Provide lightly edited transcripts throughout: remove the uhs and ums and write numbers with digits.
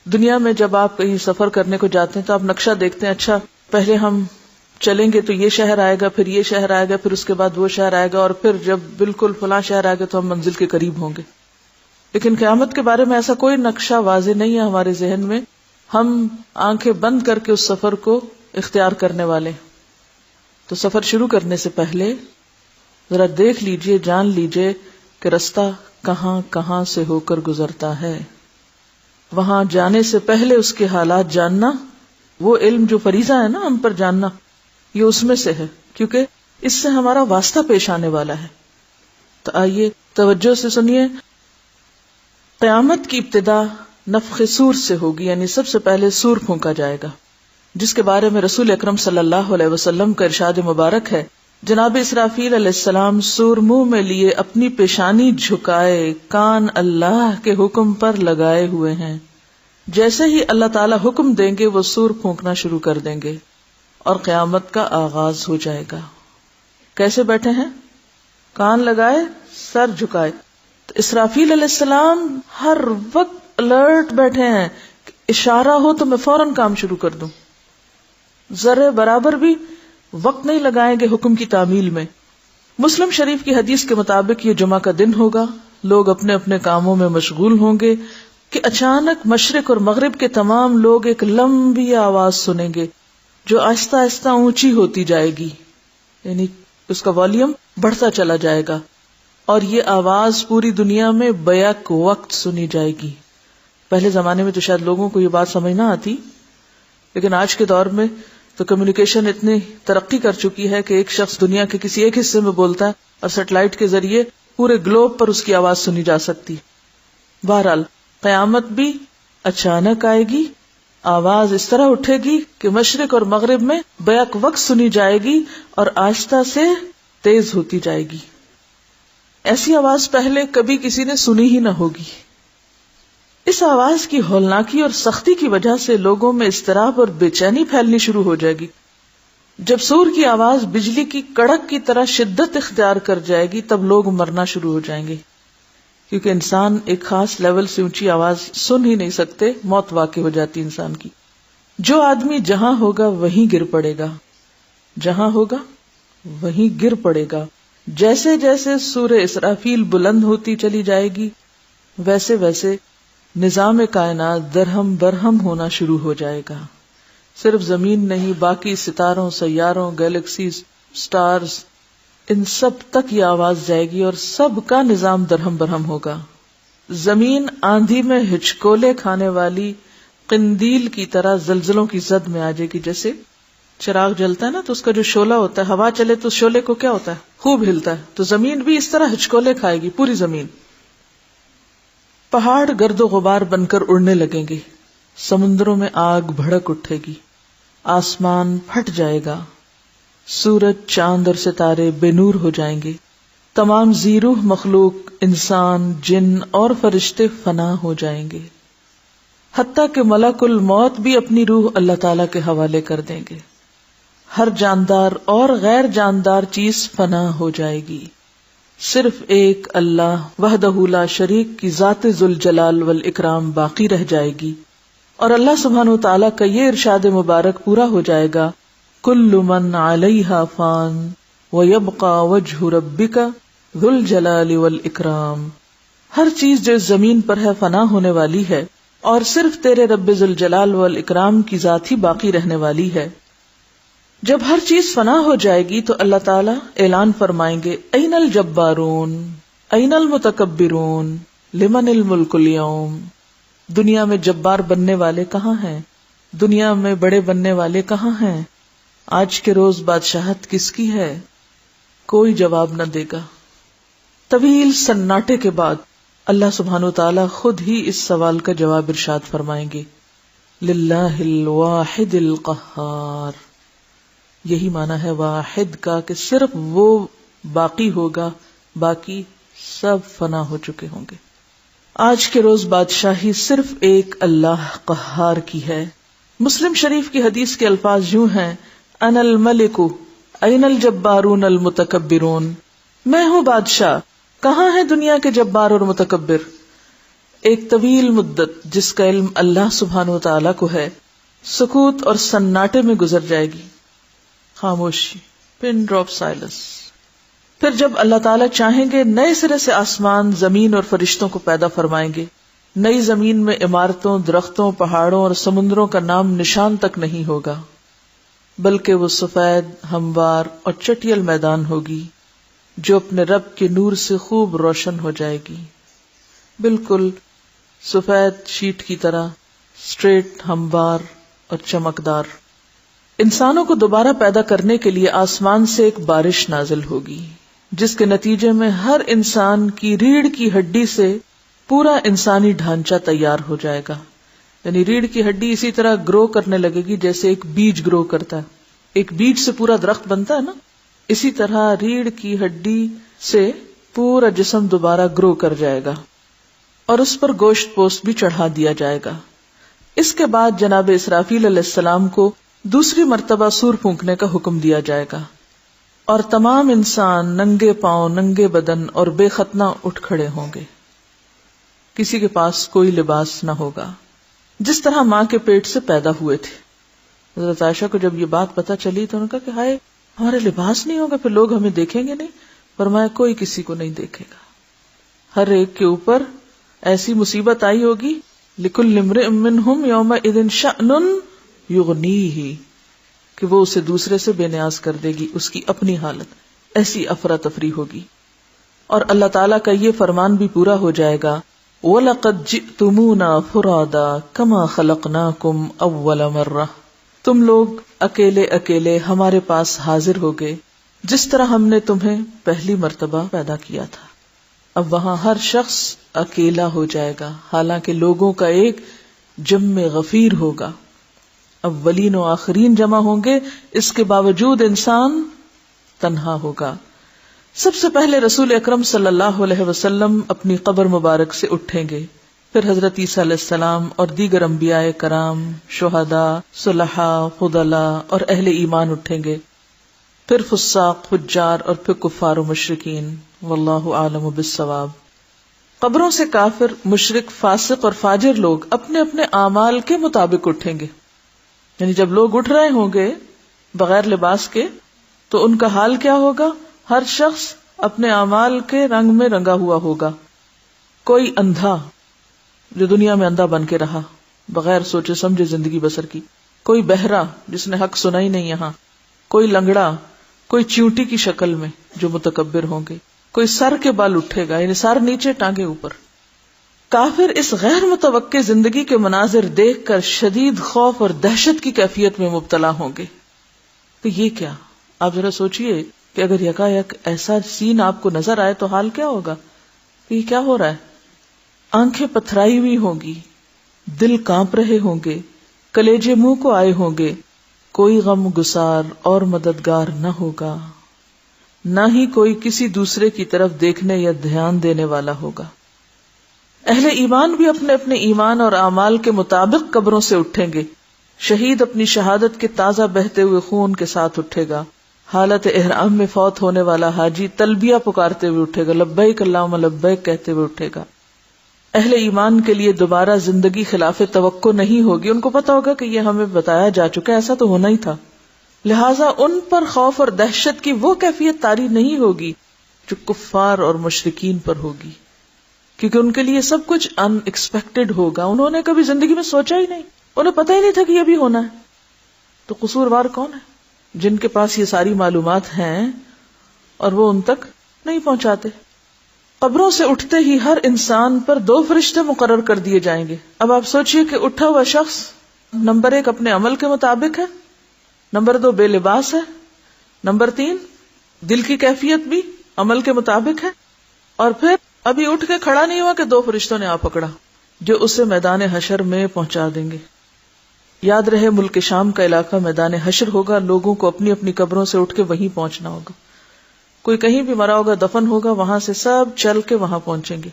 دنیا میں جب آپ کہیں سفر کرنے کو جاتے ہیں تو آپ نقشہ دیکھتے ہیں، اچھا پہلے ہم چلیں گے تو یہ شہر آئے گا، پھر یہ شہر آئے گا، پھر اس کے بعد وہ شہر آئے گا، اور پھر جب بالکل فلاں شہر آئے گا تو ہم منزل کے قریب ہوں گے. لیکن قیامت کے بارے میں ایسا کوئی نقشہ واضح نہیں ہے ہمارے ذہن میں. ہم آنکھیں بند کر کے اس سفر کو اختیار کرنے والے. تو سفر شروع کرنے سے پہلے ذرا دیکھ لیجئے، جان لیجئے کہ رستہ کہاں کہاں سے ہو کر گزرتا ہے. وہاں جانے سے پہلے اس کے حالات جاننا، وہ علم جو فریضہ ہے نا ہم پر جاننا، یہ اس میں سے ہے، کیونکہ اس سے ہمارا واسطہ پیش آنے والا ہے. تو آئیے توجہ سے سنیے. قیامت کی ابتدا نفخ صور سے ہوگی، یعنی سب سے پہلے صور پھونکا جائے گا، جس کے بارے میں رسول اکرم صلی اللہ علیہ وسلم کا ارشاد مبارک ہے، جناب اسرافیل علیہ السلام صور منہ میں لیے اپنی پیشانی جھکائے کان اللہ کے حکم پر لگائے ہوئے ہیں. جیسے ہی اللہ تعالی حکم دیں گے وہ صور پھونکنا شروع کر دیں گے اور قیامت کا آغاز ہو جائے گا. کیسے بیٹھے ہیں؟ کان لگائے، سر جھکائے. تو اسرافیل علیہ السلام ہر وقت الرٹ بیٹھے ہیں، اشارہ ہو تو میں فوراً کام شروع کر دوں. ذرے برابر بھی وقت نہیں لگائیں گے حکم کی تعمیل میں. مسلم شریف کی حدیث کے مطابق یہ جمعہ کا دن ہوگا، لوگ اپنے اپنے کاموں میں مشغول ہوں گے کہ اچانک مشرق اور مغرب کے تمام لوگ ایک لمبی آواز سنیں گے جو آہستہ آہستہ اونچی ہوتی جائے گی، یعنی اس کا والیوم بڑھتا چلا جائے گا، اور یہ آواز پوری دنیا میں بیک وقت سنی جائے گی. پہلے زمانے میں تو شاید لوگوں کو یہ بات سمجھ نہ آتی، لیکن آج کے دور میں تو کمیونیکیشن اتنی ترقی کر چکی ہے کہ ایک شخص دنیا کے کسی ایک حصے میں بولتا ہے اور سیٹلائٹ کے ذریعے پورے گلوب پر اس کی آواز سنی جا سکتی. بہرحال قیامت بھی اچانک آئے گی، آواز اس طرح اٹھے گی کہ مشرق اور مغرب میں بیک وقت سنی جائے گی اور آہستہ سے تیز ہوتی جائے گی. ایسی آواز پہلے کبھی کسی نے سنی ہی نہ ہوگی. اس آواز کی ہولناکی اور سختی کی وجہ سے لوگوں میں اضطراب اور بے چینی پھیلنی شروع ہو جائے گی. جب صور کی آواز بجلی کی کڑک کی طرح شدت اختیار کر جائے گی تب لوگ مرنا شروع ہو جائیں گے، کیونکہ انسان ایک خاص لیول سے اونچی آواز سن ہی نہیں سکتے، موت واقع ہو جاتی انسان کی. جو آدمی جہاں ہوگا وہیں گر پڑے گا، جہاں ہوگا وہیں گر پڑے گا. جیسے جیسے سور اسرافیل بلند ہوتی چلی جائے گی ویسے ویسے نظام کائنات درہم برہم ہونا شروع ہو جائے گا. صرف زمین نہیں، باقی ستاروں، سیاروں، گیلیکسیز، سٹارز، ان سب تک یہ آواز جائے گی اور سب کا نظام درہم برہم ہوگا. زمین آندھی میں ہچکولے کھانے والی قندیل کی طرح زلزلوں کی زد میں آ جائے گی. جیسے چراغ جلتا ہے نا تو اس کا جو شعلہ ہوتا ہے، ہوا چلے تو شعلے کو کیا ہوتا ہے؟ خوب ہلتا ہے. تو زمین بھی اس طرح ہچکولے کھائے گی، پوری زمین. پہاڑ گرد و غبار بن کر اڑنے لگیں گے، سمندروں میں آگ بھڑک اٹھے گی، آسمان پھٹ جائے گا، سورج، چاند اور ستارے بے نور ہو جائیں گے، تمام ذی روح مخلوق، انسان، جن اور فرشتے فنا ہو جائیں گے، حتیٰ کہ ملک الموت بھی اپنی روح اللہ تعالی کے حوالے کر دیں گے. ہر جاندار اور غیر جاندار چیز فنا ہو جائے گی، صرف ایک اللہ وحدہ لا شریک کی ذات ذوالجلال والاکرام باقی رہ جائے گی. اور اللہ سبحانہ و تعالیٰ کا یہ ارشاد مبارک پورا ہو جائے گا، کل من علیہا فان ویبقى وجہ ربک ذو الجلال والاکرام. ہر چیز جو اس زمین پر ہے فنا ہونے والی ہے اور صرف تیرے رب ذوالجلال والاکرام کی ذات ہی باقی رہنے والی ہے. جب ہر چیز فنا ہو جائے گی تو اللہ تعالیٰ اعلان فرمائیں گے، این الجبارون این المتکبرون لمن الملک اليوم. دنیا میں جبار بننے والے کہاں ہیں؟ دنیا میں بڑے بننے والے کہاں ہیں؟ آج کے روز بادشاہت کس کی ہے؟ کوئی جواب نہ دے گا. طویل سناٹے کے بعد اللہ سبحانہ وتعالی خود ہی اس سوال کا جواب ارشاد فرمائیں گے، للہ الواحد القہار. یہی معنی ہے واحد کا کہ صرف وہ باقی ہوگا، باقی سب فنا ہو چکے ہوں گے. آج کے روز بادشاہی صرف ایک اللہ قہار کی ہے. مسلم شریف کی حدیث کے الفاظ یوں ہیں، انا الملک این الجبارون المتکبرون. میں ہوں بادشاہ، کہاں ہے دنیا کے جبار اور متکبر؟ ایک طویل مدت جس کا علم اللہ سبحانہ و تعالیٰ کو ہے سکوت اور سناٹے میں گزر جائے گی، خاموشی، پن ڈراپ سائلنس. پھر جب اللہ تعالیٰ چاہیں گے نئے سرے سے آسمان، زمین اور فرشتوں کو پیدا فرمائیں گے. نئی زمین میں عمارتوں، درختوں، پہاڑوں اور سمندروں کا نام نشان تک نہیں ہوگا، بلکہ وہ سفید، ہموار اور چٹیل میدان ہوگی جو اپنے رب کے نور سے خوب روشن ہو جائے گی، بالکل سفید شیٹ کی طرح، اسٹریٹ، ہموار اور چمکدار. انسانوں کو دوبارہ پیدا کرنے کے لیے آسمان سے ایک بارش نازل ہوگی جس کے نتیجے میں ہر انسان کی ریڑھ کی ہڈی سے پورا انسانی ڈھانچہ تیار ہو جائے گا. یعنی ریڑھ کی ہڈی اسی طرح گرو کرنے لگے گی جیسے ایک بیج گرو کرتا ہے. ایک بیج سے پورا درخت بنتا ہے نا، اسی طرح ریڑھ کی ہڈی سے پورا جسم دوبارہ گرو کر جائے گا اور اس پر گوشت پوست بھی چڑھا دیا جائے گا. اس کے بعد جناب اسرافیل علیہ السلام کو دوسری مرتبہ سور پھونکنے کا حکم دیا جائے گا اور تمام انسان ننگے پاؤں، ننگے بدن اور بے ختنہ اٹھ کھڑے ہوں گے. کسی کے پاس کوئی لباس نہ ہوگا، جس طرح ماں کے پیٹ سے پیدا ہوئے تھے. حضرت عائشہ کو جب یہ بات پتہ چلی تو انہوں نے کہا کہ ہائے، ہمارے لباس نہیں ہوگا، پھر لوگ ہمیں دیکھیں گے نہیں. فرمایا کوئی کسی کو نہیں دیکھے گا، ہر ایک کے اوپر ایسی مصیبت آئی ہوگی لِكُلِّ امْرِئٍ مِّنْهُمْ يَوْمَئِذٍ شَأْنٌ يُغْنِيهِ کہ وہ اسے دوسرے سے بے نیاز کر دے گی، اس کی اپنی حالت. ایسی افراتفری ہوگی. اور اللہ تعالیٰ کا یہ فرمان بھی پورا ہو جائے گا وَلَقَدْ جِئْتُمُونَا فُرَادًا كَمَا خَلَقْنَاكُمْ أَوَّلَ مَرَّةٍ تم لوگ اکیلے اکیلے ہمارے پاس حاضر ہو گئے جس طرح ہم نے تمہیں پہلی مرتبہ پیدا کیا تھا. اب وہاں ہر شخص اکیلا ہو جائے گا، حالانکہ لوگوں کا ایک جم غفیر ہوگا. اولین و آخرین جمع ہوں گے، اس کے باوجود انسان تنہا ہوگا. سب سے پہلے رسول اکرم صلی اللہ علیہ وسلم اپنی قبر مبارک سے اٹھیں گے، پھر حضرت عیسیٰ علیہ السلام اور دیگر انبیاء کرام، شہداء، صلحاء، فضلاء اور اہل ایمان اٹھیں گے، پھر فساق، فجار اور پھر کفار و مشرکین. واللہ اعلم بالصواب. قبروں سے کافر، مشرک، فاسق اور فاجر لوگ اپنے اپنے اعمال کے مطابق اٹھیں گے. یعنی جب لوگ اٹھ رہے ہوں گے بغیر لباس کے تو ان کا حال کیا ہوگا؟ ہر شخص اپنے اعمال کے رنگ میں رنگا ہوا ہوگا. کوئی اندھا جو دنیا میں اندھا بن کے رہا بغیر سوچے سمجھے زندگی بسر کی، کوئی بہرا جس نے حق سنا ہی نہیں یہاں، کوئی لنگڑا، کوئی چیونٹی کی شکل میں جو متکبر ہوں گے، کوئی سر کے بال اٹھے گا، یعنی سر نیچے ٹانگے اوپر. کافر اس غیر متوقع زندگی کے مناظر دیکھ کر شدید خوف اور دہشت کی کیفیت میں مبتلا ہوں گے. تو یہ کیا؟ آپ ذرا سوچئے کہ اگر یکایک ایسا سین آپ کو نظر آئے تو حال کیا ہوگا؟ یہ کیا ہو رہا ہے؟ آنکھیں پتھرائی ہوئی ہوں گی، دل کانپ رہے ہوں گے، کلیجے منہ کو آئے ہوں گے. کوئی غم گسار اور مددگار نہ ہوگا، نہ ہی کوئی کسی دوسرے کی طرف دیکھنے یا دھیان دینے والا ہوگا. اہل ایمان بھی اپنے اپنے ایمان اور اعمال کے مطابق قبروں سے اٹھیں گے. شہید اپنی شہادت کے تازہ بہتے ہوئے خون کے ساتھ اٹھے گا. حالت احرام میں فوت ہونے والا حاجی تلبیہ پکارتے ہوئے اٹھے گا، لبیک اللہم لبیک کہتے ہوئے اٹھے گا. اہل ایمان کے لیے دوبارہ زندگی خلاف توقع نہیں ہوگی. ان کو پتا ہوگا کہ یہ ہمیں بتایا جا چکا ہے، ایسا تو ہونا ہی تھا. لہٰذا ان پر خوف اور دہشت کی وہ کیفیت طاری نہیں ہوگی جو کفار اور مشرکین پر ہوگی، کیونکہ ان کے لیے سب کچھ ان ایکسپیکٹڈ ہوگا. انہوں نے کبھی زندگی میں سوچا ہی نہیں، انہیں پتہ ہی نہیں تھا کہ یہ بھی ہونا ہے. تو قصوروار کون ہے؟ جن کے پاس یہ ساری معلومات ہیں اور وہ ان تک نہیں پہنچاتے. قبروں سے اٹھتے ہی ہر انسان پر 2 فرشتے مقرر کر دیے جائیں گے. اب آپ سوچئے کہ اٹھا ہوا شخص نمبر 1 اپنے عمل کے مطابق ہے، نمبر 2 بے لباس ہے، نمبر 3 دل کی کیفیت بھی عمل کے مطابق ہے، اور پھر ابھی اٹھ کے کھڑا نہیں ہوا کہ 2 فرشتوں نے آ پکڑا جو اسے میدان حشر میں پہنچا دیں گے. یاد رہے ملک شام کا علاقہ میدان حشر ہوگا. لوگوں کو اپنی اپنی قبروں سے اٹھ کے وہیں پہنچنا ہوگا. کوئی کہیں بھی مرا ہوگا، دفن ہوگا، وہاں سے سب چل کے وہاں پہنچیں گے.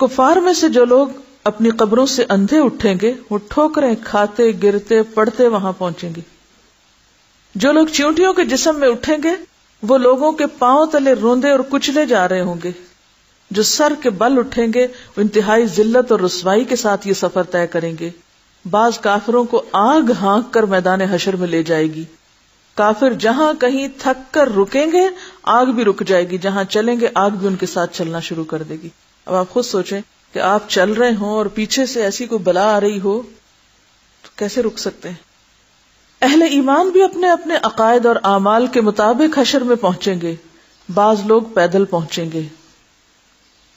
کفار میں سے جو لوگ اپنی قبروں سے اندھے اٹھیں گے وہ ٹھوکریں کھاتے گرتے پڑتے وہاں پہنچیں گے. جو لوگ چیونٹیوں کے جسم میں اٹھیں گے وہ لوگوں کے پاؤں تلے روندے اور کچلے جا رہے ہوں گے. جو سر کے بل اٹھیں گے وہ انتہائی ذلت اور رسوائی کے ساتھ یہ سفر طے کریں گے. بعض کافروں کو آگ ہانک کر میدان حشر میں لے جائے گی. کافر جہاں کہیں تھک کر رکیں گے آگ بھی رک جائے گی، جہاں چلیں گے آگ بھی ان کے ساتھ چلنا شروع کر دے گی. اب آپ خود سوچیں کہ آپ چل رہے ہوں اور پیچھے سے ایسی کوئی بلا آ رہی ہو تو کیسے رک سکتے ہیں؟ اہل ایمان بھی اپنے اپنے عقائد اور اعمال کے مطابق حشر میں پہنچیں گے. بعض لوگ پیدل پہنچیں گے،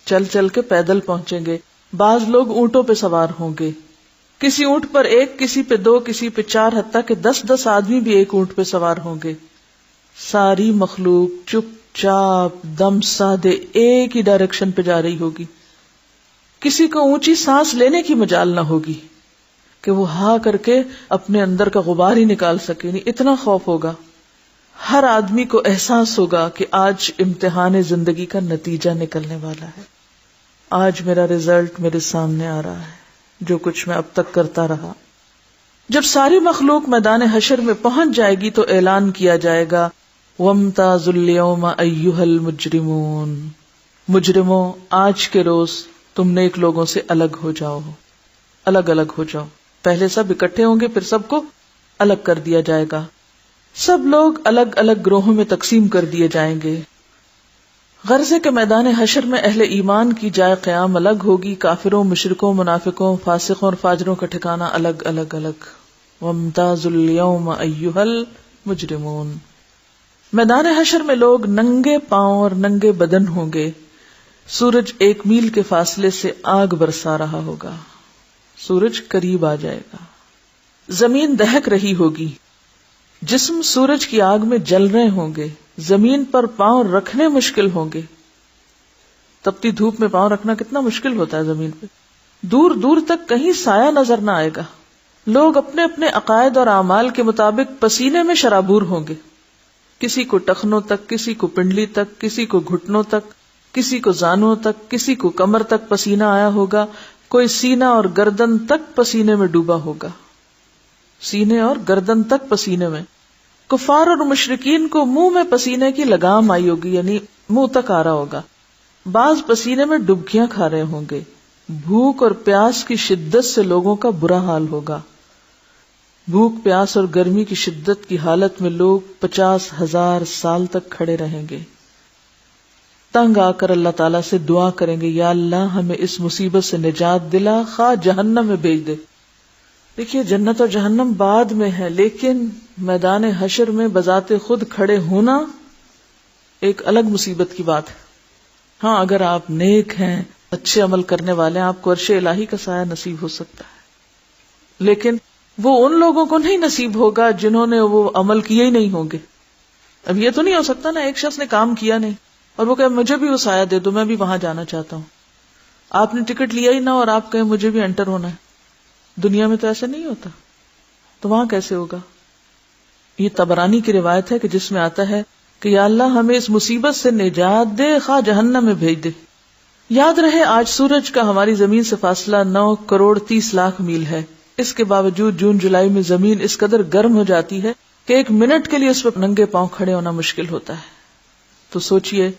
چل چل کے پیدل پہنچیں گے. بعض لوگ اونٹوں پہ سوار ہوں گے، کسی اونٹ پر ایک، کسی پہ دو، کسی پہ چار، حتیٰ کہ 10 آدمی بھی ایک اونٹ پہ سوار ہوں گے. ساری مخلوق چپ چاپ دم سادے ایک ہی ڈائریکشن پہ جا رہی ہوگی. کسی کو اونچی سانس لینے کی مجال نہ ہوگی کہ وہ ہا کر کے اپنے اندر کا غبار ہی نکال سکے. نہیں، اتنا خوف ہوگا. ہر آدمی کو احساس ہوگا کہ آج امتحان زندگی کا نتیجہ نکلنے والا ہے، آج میرا رزلٹ میرے سامنے آ رہا ہے، جو کچھ میں اب تک کرتا رہا. جب ساری مخلوق میدان حشر میں پہنچ جائے گی تو اعلان کیا جائے گا وَامْتَازُوا الْيَوْمَ أَيُّهَا الْمُجْرِمُونَ، مجرموں آج کے روز تم نیک لوگوں سے الگ ہو جاؤ، الگ الگ ہو جاؤ. پہلے سب اکٹھے ہوں گے، پھر سب کو الگ کر دیا جائے گا. سب لوگ الگ الگ گروہوں میں تقسیم کر دیے جائیں گے. غرضے کے میدان حشر میں اہل ایمان کی جائے قیام الگ ہوگی، کافروں، مشرکوں، منافقوں، فاسقوں اور فاجروں کا ٹھکانہ الگ الگ الگ. وَامْتَازُوا الْيَوْمَ أَيُّهَا الْمُجْرِمُونَ. میدان حشر میں لوگ ننگے پاؤں اور ننگے بدن ہوں گے. سورج 1 میل کے فاصلے سے آگ برسا رہا ہوگا، سورج قریب آ جائے گا. زمین دہک رہی ہوگی، جسم سورج کی آگ میں جل رہے ہوں گے. زمین پر پاؤں رکھنے مشکل ہوں گے. تپتی دھوپ میں پاؤں رکھنا کتنا مشکل ہوتا ہے زمین پہ. دور دور تک کہیں سایہ نظر نہ آئے گا. لوگ اپنے اپنے عقائد اور اعمال کے مطابق پسینے میں شرابور ہوں گے. کسی کو ٹخنوں تک، کسی کو پنڈلی تک، کسی کو گھٹنوں تک، کسی کو زانوں تک، کسی کو کمر تک پسینہ آیا ہوگا. کوئی سینہ اور گردن تک پسینے میں ڈوبا ہوگا، سینے اور گردن تک پسینے میں. کفار اور مشرکین کو منہ میں پسینے کی لگام آئی ہوگی، یعنی منہ تک آ رہا ہوگا. بعض پسینے میں ڈبکیاں کھا رہے ہوں گے. بھوک اور پیاس کی شدت سے لوگوں کا برا حال ہوگا. بھوک، پیاس اور گرمی کی شدت کی حالت میں لوگ 50,000 سال تک کھڑے رہیں گے. تنگ آ کر اللہ تعالیٰ سے دعا کریں گے، یا اللہ ہمیں اس مصیبت سے نجات دلا، خواہ جہنم میں بھیج دے. دیکھیے جنت اور جہنم بعد میں ہے، لیکن میدان حشر میں بذات خود کھڑے ہونا ایک الگ مصیبت کی بات ہے. ہاں اگر آپ نیک ہیں، اچھے عمل کرنے والے ہیں، آپ کو عرش الہی کا سایہ نصیب ہو سکتا ہے، لیکن وہ ان لوگوں کو نہیں نصیب ہوگا جنہوں نے وہ عمل کیے ہی نہیں ہوں گے. اب یہ تو نہیں ہو سکتا نا ایک شخص نے کام کیا نہیں اور وہ کہ مجھے بھی وہ سایہ دے دو، میں بھی وہاں جانا چاہتا ہوں. آپ نے ٹکٹ لیا ہی نہ اور آپ کہیں مجھے بھی انٹر ہونا ہے. دنیا میں تو ایسا نہیں ہوتا، تو وہاں کیسے ہوگا؟ یہ طبرانی کی روایت ہے کہ جس میں آتا ہے کہ یا اللہ ہمیں اس مصیبت سے نجات دے، خواہ جہنم میں بھیج دے. یاد رہے آج سورج کا ہماری زمین سے فاصلہ 9,30,00,000 میل ہے. اس کے باوجود جون جولائی میں زمین اس قدر گرم ہو جاتی ہے کہ 1 منٹ کے لیے اس پر ننگے پاؤں کھڑے ہونا مشکل ہوتا ہے. تو سوچئے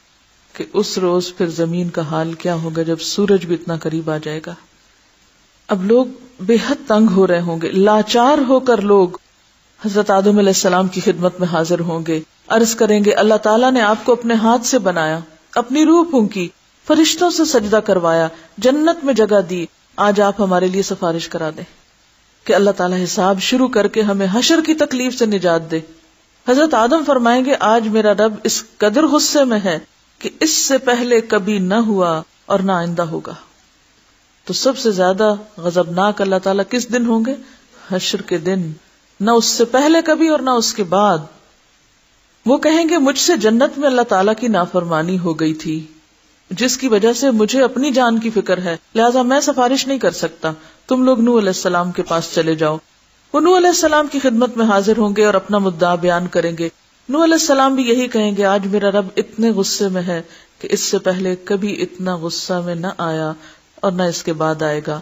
کہ اس روز پھر زمین کا حال کیا ہوگا جب سورج بھی اتنا قریب آ جائے گا. اب لوگ بے حد تنگ ہو رہے ہوں گے. لاچار ہو کر لوگ حضرت آدم علیہ السلام کی خدمت میں حاضر ہوں گے. عرض کریں گے اللہ تعالیٰ نے آپ کو اپنے ہاتھ سے بنایا، اپنی روح پھونکی، فرشتوں سے سجدہ کروایا، جنت میں جگہ دی. آج آپ ہمارے لیے سفارش کرا دیں کہ اللہ تعالیٰ حساب شروع کر کے ہمیں حشر کی تکلیف سے نجات دے. حضرت آدم فرمائیں گے آج میرا رب اس قدر غصے میں ہے کہ اس سے پہلے کبھی نہ ہوا اور نہ آئندہ ہوگا. تو سب سے زیادہ غضبناک اللہ تعالیٰ کس دن ہوں گے؟ حشر کے دن. نہ اس سے پہلے کبھی اور نہ اس کے بعد. وہ کہیں گے مجھ سے جنت میں اللہ تعالیٰ کی نافرمانی ہو گئی تھی، جس کی وجہ سے مجھے اپنی جان کی فکر ہے، لہٰذا میں سفارش نہیں کر سکتا. تم لوگ نوح علیہ السلام کے پاس چلے جاؤ. وہ نوح علیہ السلام کی خدمت میں حاضر ہوں گے اور اپنا مدعا بیان کریں گے. نوح علیہ السلام بھی یہی کہیں گے آج میرا رب اتنے غصے میں ہے کہ اس سے پہلے کبھی اتنا غصہ میں نہ آیا اور نہ اس کے بعد آئے گا.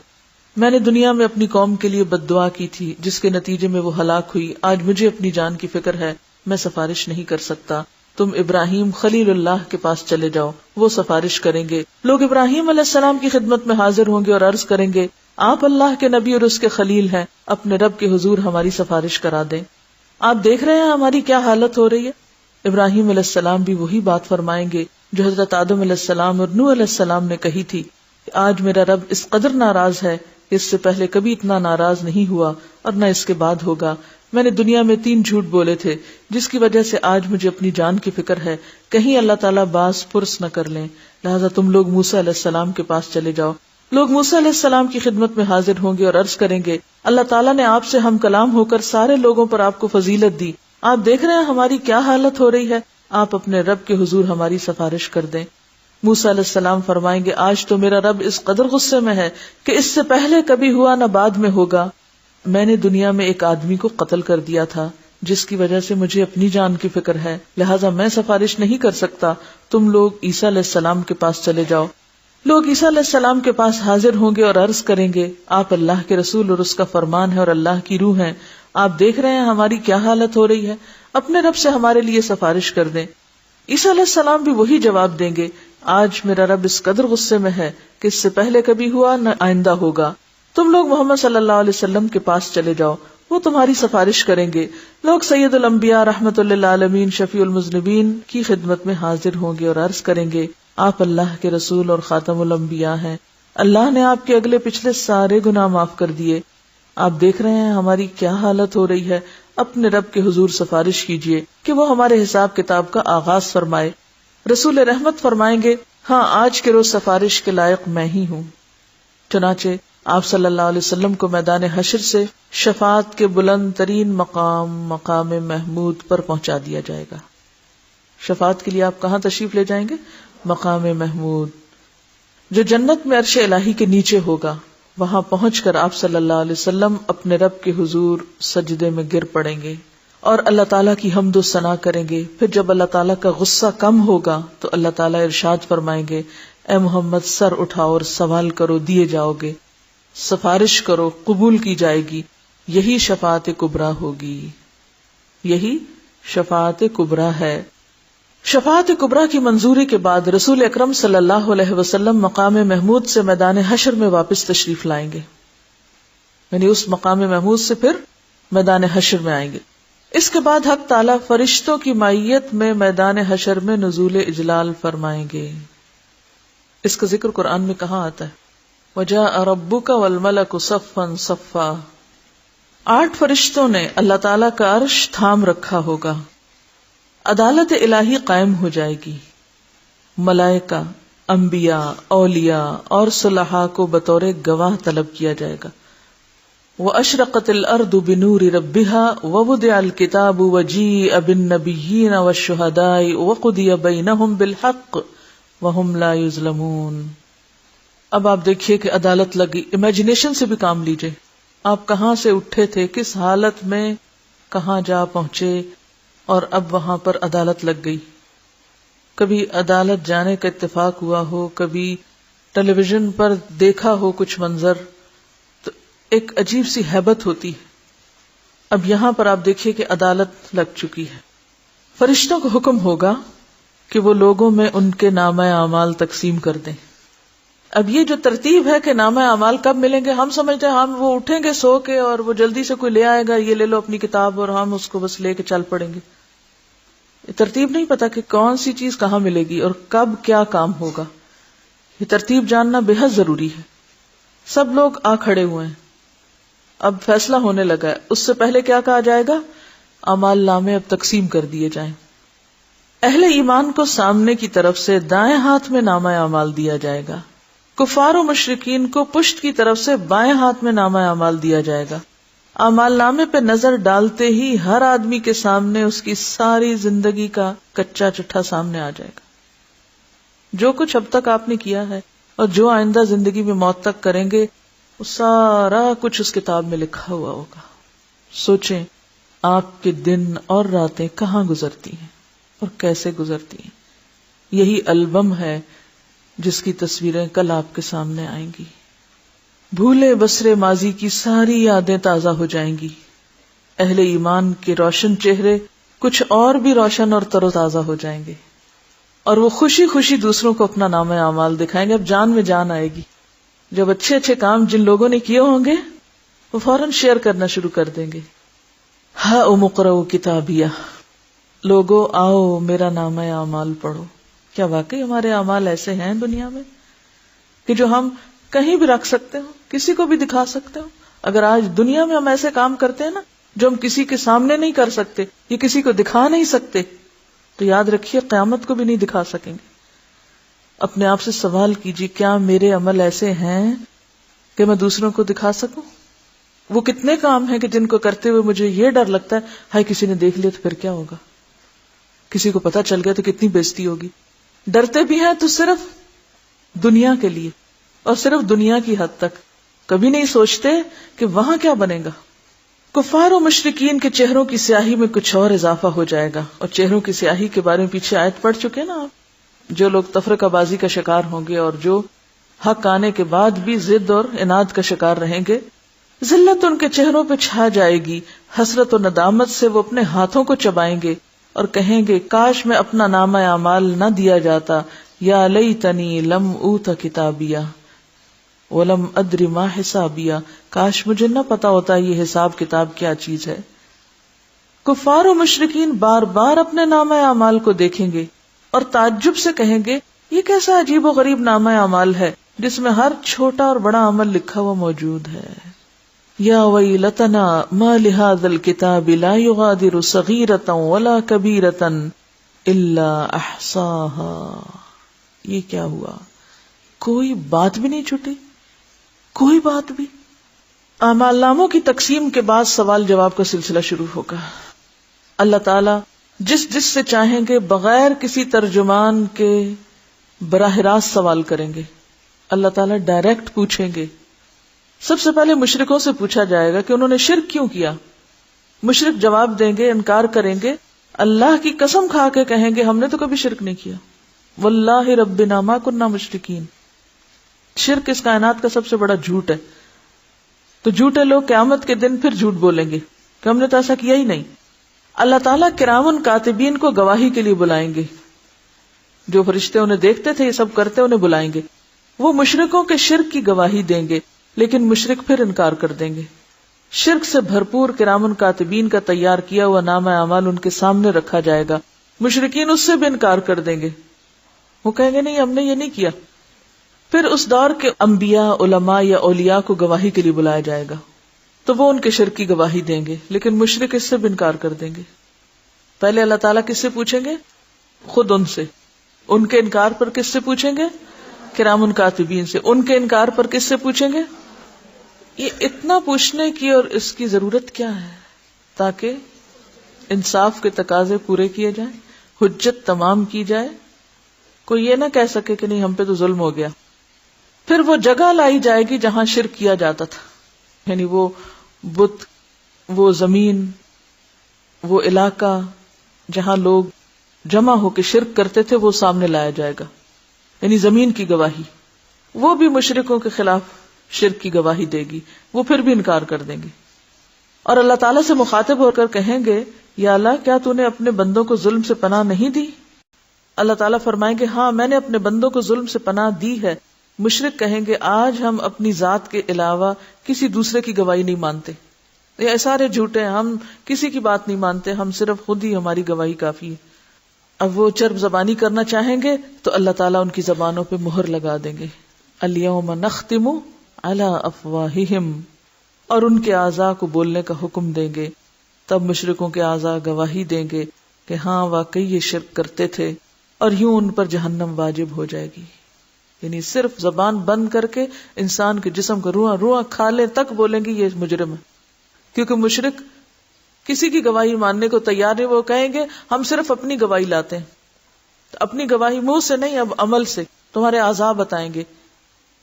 میں نے دنیا میں اپنی قوم کے لیے بد دعا کی تھی جس کے نتیجے میں وہ ہلاک ہوئی. آج مجھے اپنی جان کی فکر ہے، میں سفارش نہیں کر سکتا. تم ابراہیم خلیل اللہ کے پاس چلے جاؤ، وہ سفارش کریں گے۔ لوگ ابراہیم علیہ السلام کی خدمت میں حاضر ہوں گے اور عرض کریں گے آپ اللہ کے نبی اور اس کے خلیل ہیں، اپنے رب کے حضور ہماری سفارش کرا دیں۔ آپ دیکھ رہے ہیں ہماری کیا حالت ہو رہی ہے۔ ابراہیم علیہ السلام بھی وہی بات فرمائیں گے جو حضرت آدم علیہ السلام اور نوح علیہ السلام نے کہی تھی کہ آج میرا رب اس قدر ناراض ہے کہ اس سے پہلے کبھی اتنا ناراض نہیں ہوا اور نہ اس کے بعد ہوگا۔ میں نے دنیا میں 3 جھوٹ بولے تھے جس کی وجہ سے آج مجھے اپنی جان کی فکر ہے، کہیں اللہ تعالیٰ باز پرس نہ کر لیں، لہٰذا تم لوگ موسیٰ علیہ السلام کے پاس چلے جاؤ۔ لوگ موسیٰ علیہ السلام کی خدمت میں حاضر ہوں گے اور عرض کریں گے اللہ تعالیٰ نے آپ سے ہم کلام ہو کر سارے لوگوں پر آپ کو فضیلت دی، آپ دیکھ رہے ہیں ہماری کیا حالت ہو رہی ہے، آپ اپنے رب کے حضور ہماری سفارش کر دیں۔ موسیٰ علیہ السلام فرمائیں گے آج تو میرا رب اس قدر غصے میں ہے کہ اس سے پہلے کبھی ہوا نہ بعد میں ہوگا۔ میں نے دنیا میں ایک آدمی کو قتل کر دیا تھا جس کی وجہ سے مجھے اپنی جان کی فکر ہے، لہٰذا میں سفارش نہیں کر سکتا، تم لوگ عیسیٰ علیہ السلام کے پاس چلے جاؤ۔ لوگ عیسیٰ علیہ السلام کے پاس حاضر ہوں گے اور عرض کریں گے آپ اللہ کے رسول اور اس کا فرمان ہے اور اللہ کی روح ہیں، آپ دیکھ رہے ہیں ہماری کیا حالت ہو رہی ہے، اپنے رب سے ہمارے لیے سفارش کر دیں۔ عیسیٰ علیہ السلام بھی وہی جواب دیں گے آج میرا رب اس قدر غصے میں ہے کہ اس سے پہلے کبھی ہوا نہ آئندہ ہوگا، تم لوگ محمد صلی اللہ علیہ وسلم کے پاس چلے جاؤ، وہ تمہاری سفارش کریں گے۔ لوگ سید الانبیاء رحمت للعالمین شفیع المذنبین کی خدمت میں حاضر ہوں گے اور عرض کریں گے آپ اللہ کے رسول اور خاتم الانبیاء ہیں، اللہ نے آپ کے اگلے پچھلے سارے گناہ معاف کر دیے، آپ دیکھ رہے ہیں ہماری کیا حالت ہو رہی ہے، اپنے رب کے حضور سفارش کیجیے کہ وہ ہمارے حساب کتاب کا آغاز فرمائے۔ رسول رحمت فرمائیں گے ہاں آج کے روز سفارش کے لائق میں ہی ہوں۔ چنانچہ آپ صلی اللہ علیہ وسلم کو میدان حشر سے شفاعت کے بلند ترین مقام محمود پر پہنچا دیا جائے گا۔ شفاعت کے لیے آپ کہاں تشریف لے جائیں گے؟ مقام محمود، جو جنت میں عرش الہی کے نیچے ہوگا۔ وہاں پہنچ کر آپ صلی اللہ علیہ وسلم اپنے رب کے حضور سجدے میں گر پڑیں گے اور اللہ تعالیٰ کی حمد و ثنا کریں گے۔ پھر جب اللہ تعالیٰ کا غصہ کم ہوگا تو اللہ تعالیٰ ارشاد فرمائیں گے اے محمد سر اٹھاؤ اور سوال کرو دیے جاؤ گے، سفارش کرو قبول کی جائے گی، یہی شفاعت کبریٰ ہوگی، یہی شفاعت کبریٰ ہے۔ شفاعت کبریٰ کی منظوری کے بعد رسول اکرم صلی اللہ علیہ وسلم مقام محمود سے میدان حشر میں واپس تشریف لائیں گے، یعنی اس مقام محمود سے پھر میدان حشر میں آئیں گے۔ اس کے بعد حق تعالیٰ فرشتوں کی معیت میں میدان حشر میں نزول اجلال فرمائیں گے۔ اس کا ذکر قرآن میں کہاں آتا ہے؟ وَجَاءَ رَبُّكَ وَالْمَلَكُ صَفًّا صَفًّا۔ 8 فرشتوں نے اللہ تعالیٰ کا عرش تھام رکھا ہوگا، عدالت الہی قائم ہو جائے گی، ملائکہ، انبیاء، اولیاء اور صلحاء کو بطور گواہ طلب کیا جائے گا۔ وَأَشْرَقَتِ الْأَرْضُ بِنُورِ رَبِّهَا وَوُضِعَ الْكِتَابُ وَجِيءَ بِالنَّبِيِّينَ وَالشُّهَدَاءِ وَقُضِيَ بَيْنَهُمْ بِالْحَقِّ وَهُمْ لَا يُظْلَمُونَ۔ اب آپ دیکھیے کہ عدالت لگی، امیجنیشن سے بھی کام لیجئے، آپ کہاں سے اٹھے تھے، کس حالت میں کہاں جا پہنچے، اور اب وہاں پر عدالت لگ گئی۔ کبھی عدالت جانے کا اتفاق ہوا ہو، کبھی ٹیلی ویژن پر دیکھا ہو کچھ منظر، تو ایک عجیب سی ہیبت ہوتی ہے۔ اب یہاں پر آپ دیکھیے کہ عدالت لگ چکی ہے، فرشتوں کو حکم ہوگا کہ وہ لوگوں میں ان کے نامہ اعمال تقسیم کر دیں۔ اب یہ جو ترتیب ہے کہ نامہ اعمال کب ملیں گے، ہم سمجھتے ہیں ہم وہ اٹھیں گے سو کے اور وہ جلدی سے کوئی لے آئے گا، یہ لے لو اپنی کتاب، اور ہم اس کو بس لے کے چل پڑیں گے۔ ترتیب نہیں پتا کہ کون سی چیز کہاں ملے گی اور کب کیا کام ہوگا، یہ ترتیب جاننا بے حد ضروری ہے۔ سب لوگ آ کھڑے ہوئے ہیں، اب فیصلہ ہونے لگا ہے۔ اس سے پہلے کیا کہا جائے گا؟ اعمال نامے اب تقسیم کر دیے جائیں۔ اہل ایمان کو سامنے کی طرف سے دائیں ہاتھ میں نامہ اعمال دیا جائے گا، کفار و مشرکین کو پشت کی طرف سے بائیں ہاتھ میں نامہ اعمال دیا جائے گا۔ اعمال نامے پہ نظر ڈالتے ہی ہر آدمی کے سامنے اس کی ساری زندگی کا کچا چٹھا سامنے آ جائے گا، جو کچھ اب تک آپ نے کیا ہے اور جو آئندہ زندگی میں موت تک کریں گے، وہ سارا کچھ اس کتاب میں لکھا ہوا ہوگا۔ سوچیں آپ کے دن اور راتیں کہاں گزرتی ہیں اور کیسے گزرتی ہیں۔ یہی البم ہے جس کی تصویریں کل آپ کے سامنے آئیں گی۔ بھولے بسرے ماضی کی ساری یادیں تازہ ہو جائیں گی۔ اہل ایمان کے روشن چہرے کچھ اور بھی روشن اور تر و تازہ ہو جائیں گے، اور وہ خوشی خوشی دوسروں کو اپنا نامہ اعمال دکھائیں گے. اب جان میں جان آئے گی. جب اچھے اچھے کام جن لوگوں نے کیے ہوں گے وہ فوراً شیئر کرنا شروع کر دیں گے. ہاں اقرؤ کتابیہ، لوگو آؤ میرا نامہ اعمال پڑھو. کیا واقعی ہمارے اعمال ایسے ہیں دنیا میں کہ جو ہم کہیں بھی رکھ سکتے ہو، کسی کو بھی دکھا سکتے ہو؟ اگر آج دنیا میں ہم ایسے کام کرتے ہیں نا جو ہم کسی کے سامنے نہیں کر سکتے یا کسی کو دکھا نہیں سکتے، تو یاد رکھیے قیامت کو بھی نہیں دکھا سکیں گے. اپنے آپ سے سوال کیجیے، کیا میرے عمل ایسے ہیں کہ میں دوسروں کو دکھا سکوں؟ وہ کتنے کام ہیں کہ جن کو کرتے ہوئے مجھے یہ ڈر لگتا ہے ہائے کسی نے دیکھ لیا تو پھر کیا ہوگا، کسی کو پتا چل گیا تو کتنی بےزتی ہوگی. ڈرتے بھی ہیں تو صرف دنیا کے لیے اور صرف دنیا کی حد تک، کبھی نہیں سوچتے کہ وہاں کیا بنے گا. کفار و مشرکین کے چہروں کی سیاہی میں کچھ اور اضافہ ہو جائے گا. اور چہروں کی سیاہی کے بارے میں پیچھے آیت پڑھ چکے نا آپ. جو لوگ تفرقہ بازی کا شکار ہوں گے اور جو حق آنے کے بعد بھی ضد اور عناد کا شکار رہیں گے، ذلت ان کے چہروں پہ چھا جائے گی. حسرت و ندامت سے وہ اپنے ہاتھوں کو چبائیں گے اور کہیں گے کاش میں اپنا نامہ اعمال نہ دیا جاتا. یا لیتنی لم اوت کتابیہ ولم ادر ما حسابیہ، کاش مجھے نہ پتا ہوتا یہ حساب کتاب کیا چیز ہے. کفار و مشرکین بار بار اپنے نامہ اعمال کو دیکھیں گے اور تعجب سے کہیں گے یہ کیسا عجیب و غریب نامہ اعمال ہے جس میں ہر چھوٹا اور بڑا عمل لکھا ہوا موجود ہے. یا ویلتنا ما لہذا الکتاب لا یغادر صغیرۃ ولا کبیرۃ الا احصاها. یہ کیا ہوا، کوئی بات بھی نہیں چھٹی، کوئی بات بھی. اعمال ناموں کی تقسیم کے بعد سوال جواب کا سلسلہ شروع ہوگا. اللہ تعالی جس جس سے چاہیں گے بغیر کسی ترجمان کے براہ راست سوال کریں گے. اللہ تعالی ڈائریکٹ پوچھیں گے. سب سے پہلے مشرکوں سے پوچھا جائے گا کہ انہوں نے شرک کیوں کیا. مشرک جواب دیں گے، انکار کریں گے، اللہ کی قسم کھا کے کہیں گے ہم نے تو کبھی شرک نہیں کیا. واللہ ربنا ما کننا مشرکین. شرک اس کائنات کا سب سے بڑا جھوٹ ہے. تو جھوٹے لوگ قیامت کے دن پھر جھوٹ بولیں گے کہ ہم نے تو ایسا کیا ہی نہیں. اللہ تعالیٰ کرام کاتبین کو گواہی کے لیے بلائیں گے. جو فرشتے انہیں دیکھتے تھے یہ سب کرتے انہیں بلائیں گے. وہ مشرکوں کے شرک کی گواہی دیں گے، لیکن مشرک پھر انکار کر دیں گے. شرک سے بھرپور کرام کاتبین کا تیار کیا ہوا نامہ اعمال ان کے سامنے رکھا جائے گا. مشرکین اس سے بھی انکار کر دیں گے، وہ کہیں گے نہیں ہم نے یہ نہیں کیا. پھر اس دور کے انبیاء، علماء یا اولیاء کو گواہی کے لیے بلایا جائے گا تو وہ ان کے شرک کی گواہی دیں گے، لیکن مشرک اس سے بھی انکار کر دیں گے. پہلے اللہ تعالیٰ کس سے پوچھیں گے؟ خود ان سے. ان کے انکار پر کس سے پوچھیں گے؟ کرام کاتبین سے. ان کے انکار پر کس سے پوچھیں گے؟ یہ اتنا پوچھنے کی اور اس کی ضرورت کیا ہے؟ تاکہ انصاف کے تقاضے پورے کیے جائیں، حجت تمام کی جائے، کوئی یہ نہ کہہ سکے کہ نہیں ہم پہ تو ظلم ہو گیا. پھر وہ جگہ لائی جائے گی جہاں شرک کیا جاتا تھا، یعنی وہ بت، وہ زمین، وہ علاقہ جہاں لوگ جمع ہو کے شرک کرتے تھے وہ سامنے لایا جائے گا. یعنی زمین کی گواہی، وہ بھی مشرکوں کے خلاف شرک کی گواہی دے گی، وہ پھر بھی انکار کر دیں گے. اور اللہ تعالیٰ سے مخاطب ہو کر کہیں گے یا اللہ کیا تو نے اپنے بندوں کو ظلم سے پناہ نہیں دی؟ اللہ تعالیٰ فرمائیں گے ہاں میں نے اپنے بندوں کو ظلم سے پناہ دی ہے. مشرک کہیں گے آج ہم اپنی ذات کے علاوہ کسی دوسرے کی گواہی نہیں مانتے، یہ سارے جھوٹے ہیں، ہم کسی کی بات نہیں مانتے، ہم صرف خود ہی ہماری گواہی کافی ہے. اب وہ چرب زبانی کرنا چاہیں گے تو اللہ تعالیٰ ان کی زبانوں پہ مہر لگا دیں گے. الیوم نختم علی افواہہم، اور ان کے اعضاء کو بولنے کا حکم دیں گے. تب مشرکوں کے اعضاء گواہی دیں گے کہ ہاں واقعی یہ شرک کرتے تھے، اور یوں ان پر جہنم واجب ہو جائے گی. یعنی صرف زبان بند کر کے انسان کے جسم کو روحاں روحاں کھا لیں تک بولیں گے یہ مجرم ہے. کیونکہ مشرک کسی کی گواہی ماننے کو تیار نہیں، وہ کہیں گے ہم صرف اپنی گواہی لاتے ہیں. اپنی گواہی منہ سے نہیں، اب عمل سے تمہارے اعضاء بتائیں گے،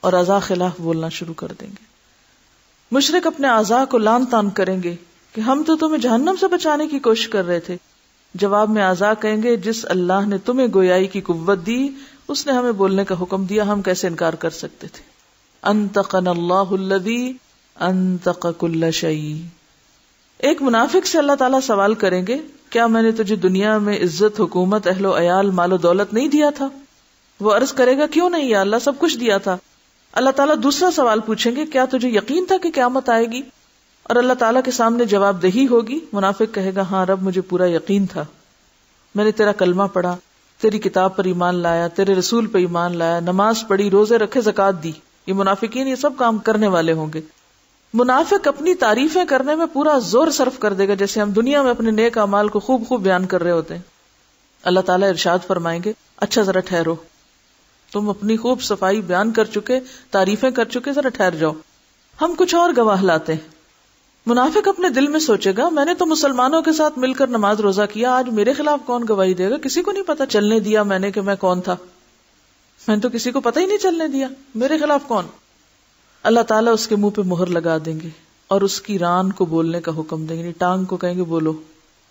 اور اعضاء خلاف بولنا شروع کر دیں گے. مشرک اپنے اعضاء کو لان تان کریں گے کہ ہم تو تمہیں جہنم سے بچانے کی کوشش کر رہے تھے. جواب میں اعضاء کہیں گے جس اللہ نے تمہیں گویائی کی قوت دی اس نے ہمیں بولنے کا حکم دیا، ہم کیسے انکار کر سکتے تھے. انطقنا اللہ الذی انطق کل شیء. ایک منافق سے اللہ تعالیٰ سوال کریں گے کیا میں نے تجھے دنیا میں عزت، حکومت، اہل و عیال، مال و دولت نہیں دیا تھا؟ وہ عرض کرے گا کیوں نہیں یا اللہ، سب کچھ دیا تھا۔ اللہ تعالیٰ دوسرا سوال پوچھیں گے، کیا تجھے یقین تھا کہ قیامت آئے گی؟ اور اللہ تعالیٰ کے سامنے جواب دہی ہوگی۔ منافق کہے گا ہاں رب، مجھے پورا یقین تھا، میں نے تیرا کلمہ پڑھا، تیری کتاب پر ایمان لایا، تیرے رسول پہ ایمان لایا، نماز پڑھی، روزے رکھے، زکوٰۃ دی۔ یہ منافقین یہ سب کام کرنے والے ہوں گے۔ منافق اپنی تعریفیں کرنے میں پورا زور صرف کر دے گا، جیسے ہم دنیا میں اپنے نیک اعمال کو خوب خوب بیان کر رہے ہوتے ہیں۔ اللہ تعالیٰ ارشاد فرمائیں گے اچھا ذرا ٹھہرو، تم اپنی خوب صفائی بیان کر چکے، تعریفیں کر چکے، ذرا ٹھہر جاؤ، ہم کچھ اور گواہ لاتے ہیں۔ منافق اپنے دل میں سوچے گا میں نے تو مسلمانوں کے ساتھ مل کر نماز روزہ کیا، آج میرے خلاف کون گواہی دے گا؟ کسی کو نہیں پتا چلنے دیا میں نے کہ میں کون تھا، میں نے تو کسی کو پتہ ہی نہیں چلنے دیا، میرے خلاف کون؟ اللہ تعالیٰ اس کے منہ پہ مہر لگا دیں گے اور اس کی ران کو بولنے کا حکم دیں گے، یعنی ٹانگ کو کہیں گے بولو۔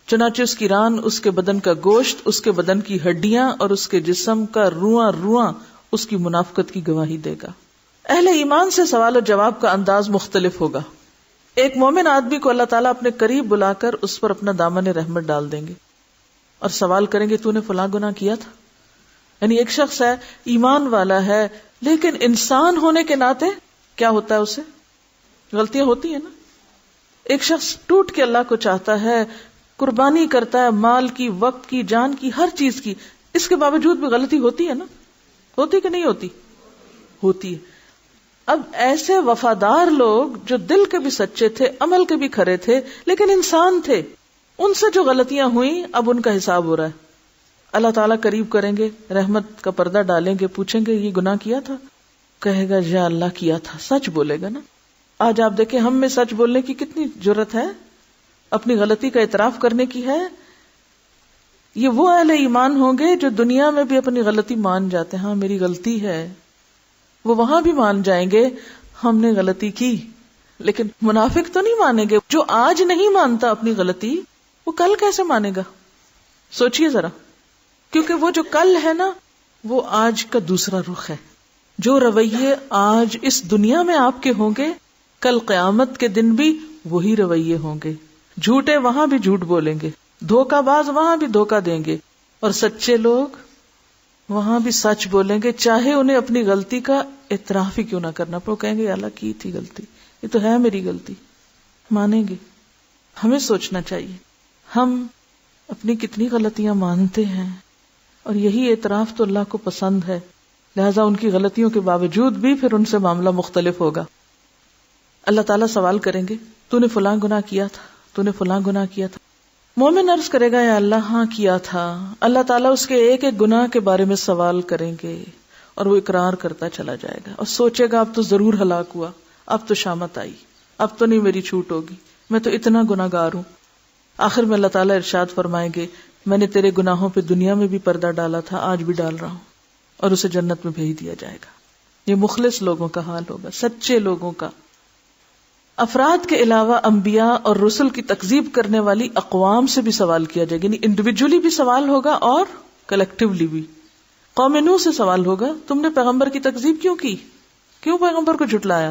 چنانچہ اس کی ران، اس کے بدن کا گوشت، اس کے بدن کی ہڈیاں اور اس کے جسم کا رواں رواں اس کی منافقت کی گواہی دے گا۔ اہل ایمان سے سوال و جواب کا انداز مختلف ہوگا۔ ایک مومن آدمی کو اللہ تعالیٰ اپنے قریب بلا کر اس پر اپنا دامن رحمت ڈال دیں گے اور سوال کریں گے تو نے فلاں گناہ کیا تھا؟ یعنی ایک شخص ہے، ایمان والا ہے، لیکن انسان ہونے کے ناطے کیا ہوتا ہے، اسے غلطیاں ہوتی ہیں نا۔ ایک شخص ٹوٹ کے اللہ کو چاہتا ہے، قربانی کرتا ہے، مال کی، وقت کی، جان کی، ہر چیز کی، اس کے باوجود بھی غلطی ہوتی ہے نا، ہوتی کہ نہیں ہوتی؟ ہوتی ہے۔ اب ایسے وفادار لوگ جو دل کے بھی سچے تھے، عمل کے بھی کھرے تھے، لیکن انسان تھے، ان سے جو غلطیاں ہوئیں اب ان کا حساب ہو رہا ہے۔ اللہ تعالیٰ قریب کریں گے، رحمت کا پردہ ڈالیں گے، پوچھیں گے یہ گناہ کیا تھا؟ کہے گا یا اللہ کیا تھا، سچ بولے گا نا۔ آج آپ دیکھیں ہم میں سچ بولنے کی کتنی جرت ہے، اپنی غلطی کا اعتراف کرنے کی ہے۔ یہ وہ اہل ایمان ہوں گے جو دنیا میں بھی اپنی غلطی مان جاتے ہیں، ہاں میری غلطی ہے، وہ وہاں بھی مان جائیں گے ہم نے غلطی کی۔ لیکن منافق تو نہیں مانیں گے، جو آج نہیں مانتا اپنی غلطی وہ کل کیسے مانے گا؟ سوچئے ذرا، کیونکہ وہ جو کل ہے نا وہ آج کا دوسرا رخ ہے۔ جو رویے آج اس دنیا میں آپ کے ہوں گے، کل قیامت کے دن بھی وہی رویے ہوں گے۔ جھوٹے وہاں بھی جھوٹ بولیں گے، دھوکہ باز وہاں بھی دھوکہ دیں گے، اور سچے لوگ وہاں بھی سچ بولیں گے، چاہے انہیں اپنی غلطی کا اعتراف ہی کیوں نہ کرنا پڑے۔ وہ کہیں گے اللہ کی تھی غلطی، یہ تو ہے میری غلطی، مانیں گے۔ ہمیں سوچنا چاہیے ہم اپنی کتنی غلطیاں مانتے ہیں، اور یہی اعتراف تو اللہ کو پسند ہے، لہذا ان کی غلطیوں کے باوجود بھی پھر ان سے معاملہ مختلف ہوگا۔ اللہ تعالیٰ سوال کریں گے تو نے فلاں گناہ کیا تھا، تو نے فلاں گناہ کیا تھا؟ مومن عرض کرے گا یا اللہ ہاں کیا تھا۔ اللہ تعالیٰ اس کے ایک ایک گناہ کے بارے میں سوال کریں گے اور وہ اقرار کرتا چلا جائے گا اور سوچے گا اب تو ضرور ہلاک ہوا، اب تو شامت آئی، اب تو نہیں میری چھوٹ ہوگی، میں تو اتنا گناہ گار ہوں۔ آخر میں اللہ تعالیٰ ارشاد فرمائیں گے میں نے تیرے گناہوں پہ دنیا میں بھی پردہ ڈالا تھا، آج بھی ڈال رہا ہوں، اور اسے جنت میں بھیج دیا جائے گا۔ یہ مخلص لوگوں کا حال ہوگا، سچے لوگوں کا۔ افراد کے علاوہ انبیاء اور رسل کی تکذیب کرنے والی اقوام سے بھی سوال کیا جائے گا، یعنی انڈیویجولی بھی سوال ہوگا اور کلیکٹیولی بھی۔ قوم نوح سے سوال ہوگا تم نے پیغمبر کی تکذیب کیوں کی، کیوں پیغمبر کو جھٹلایا؟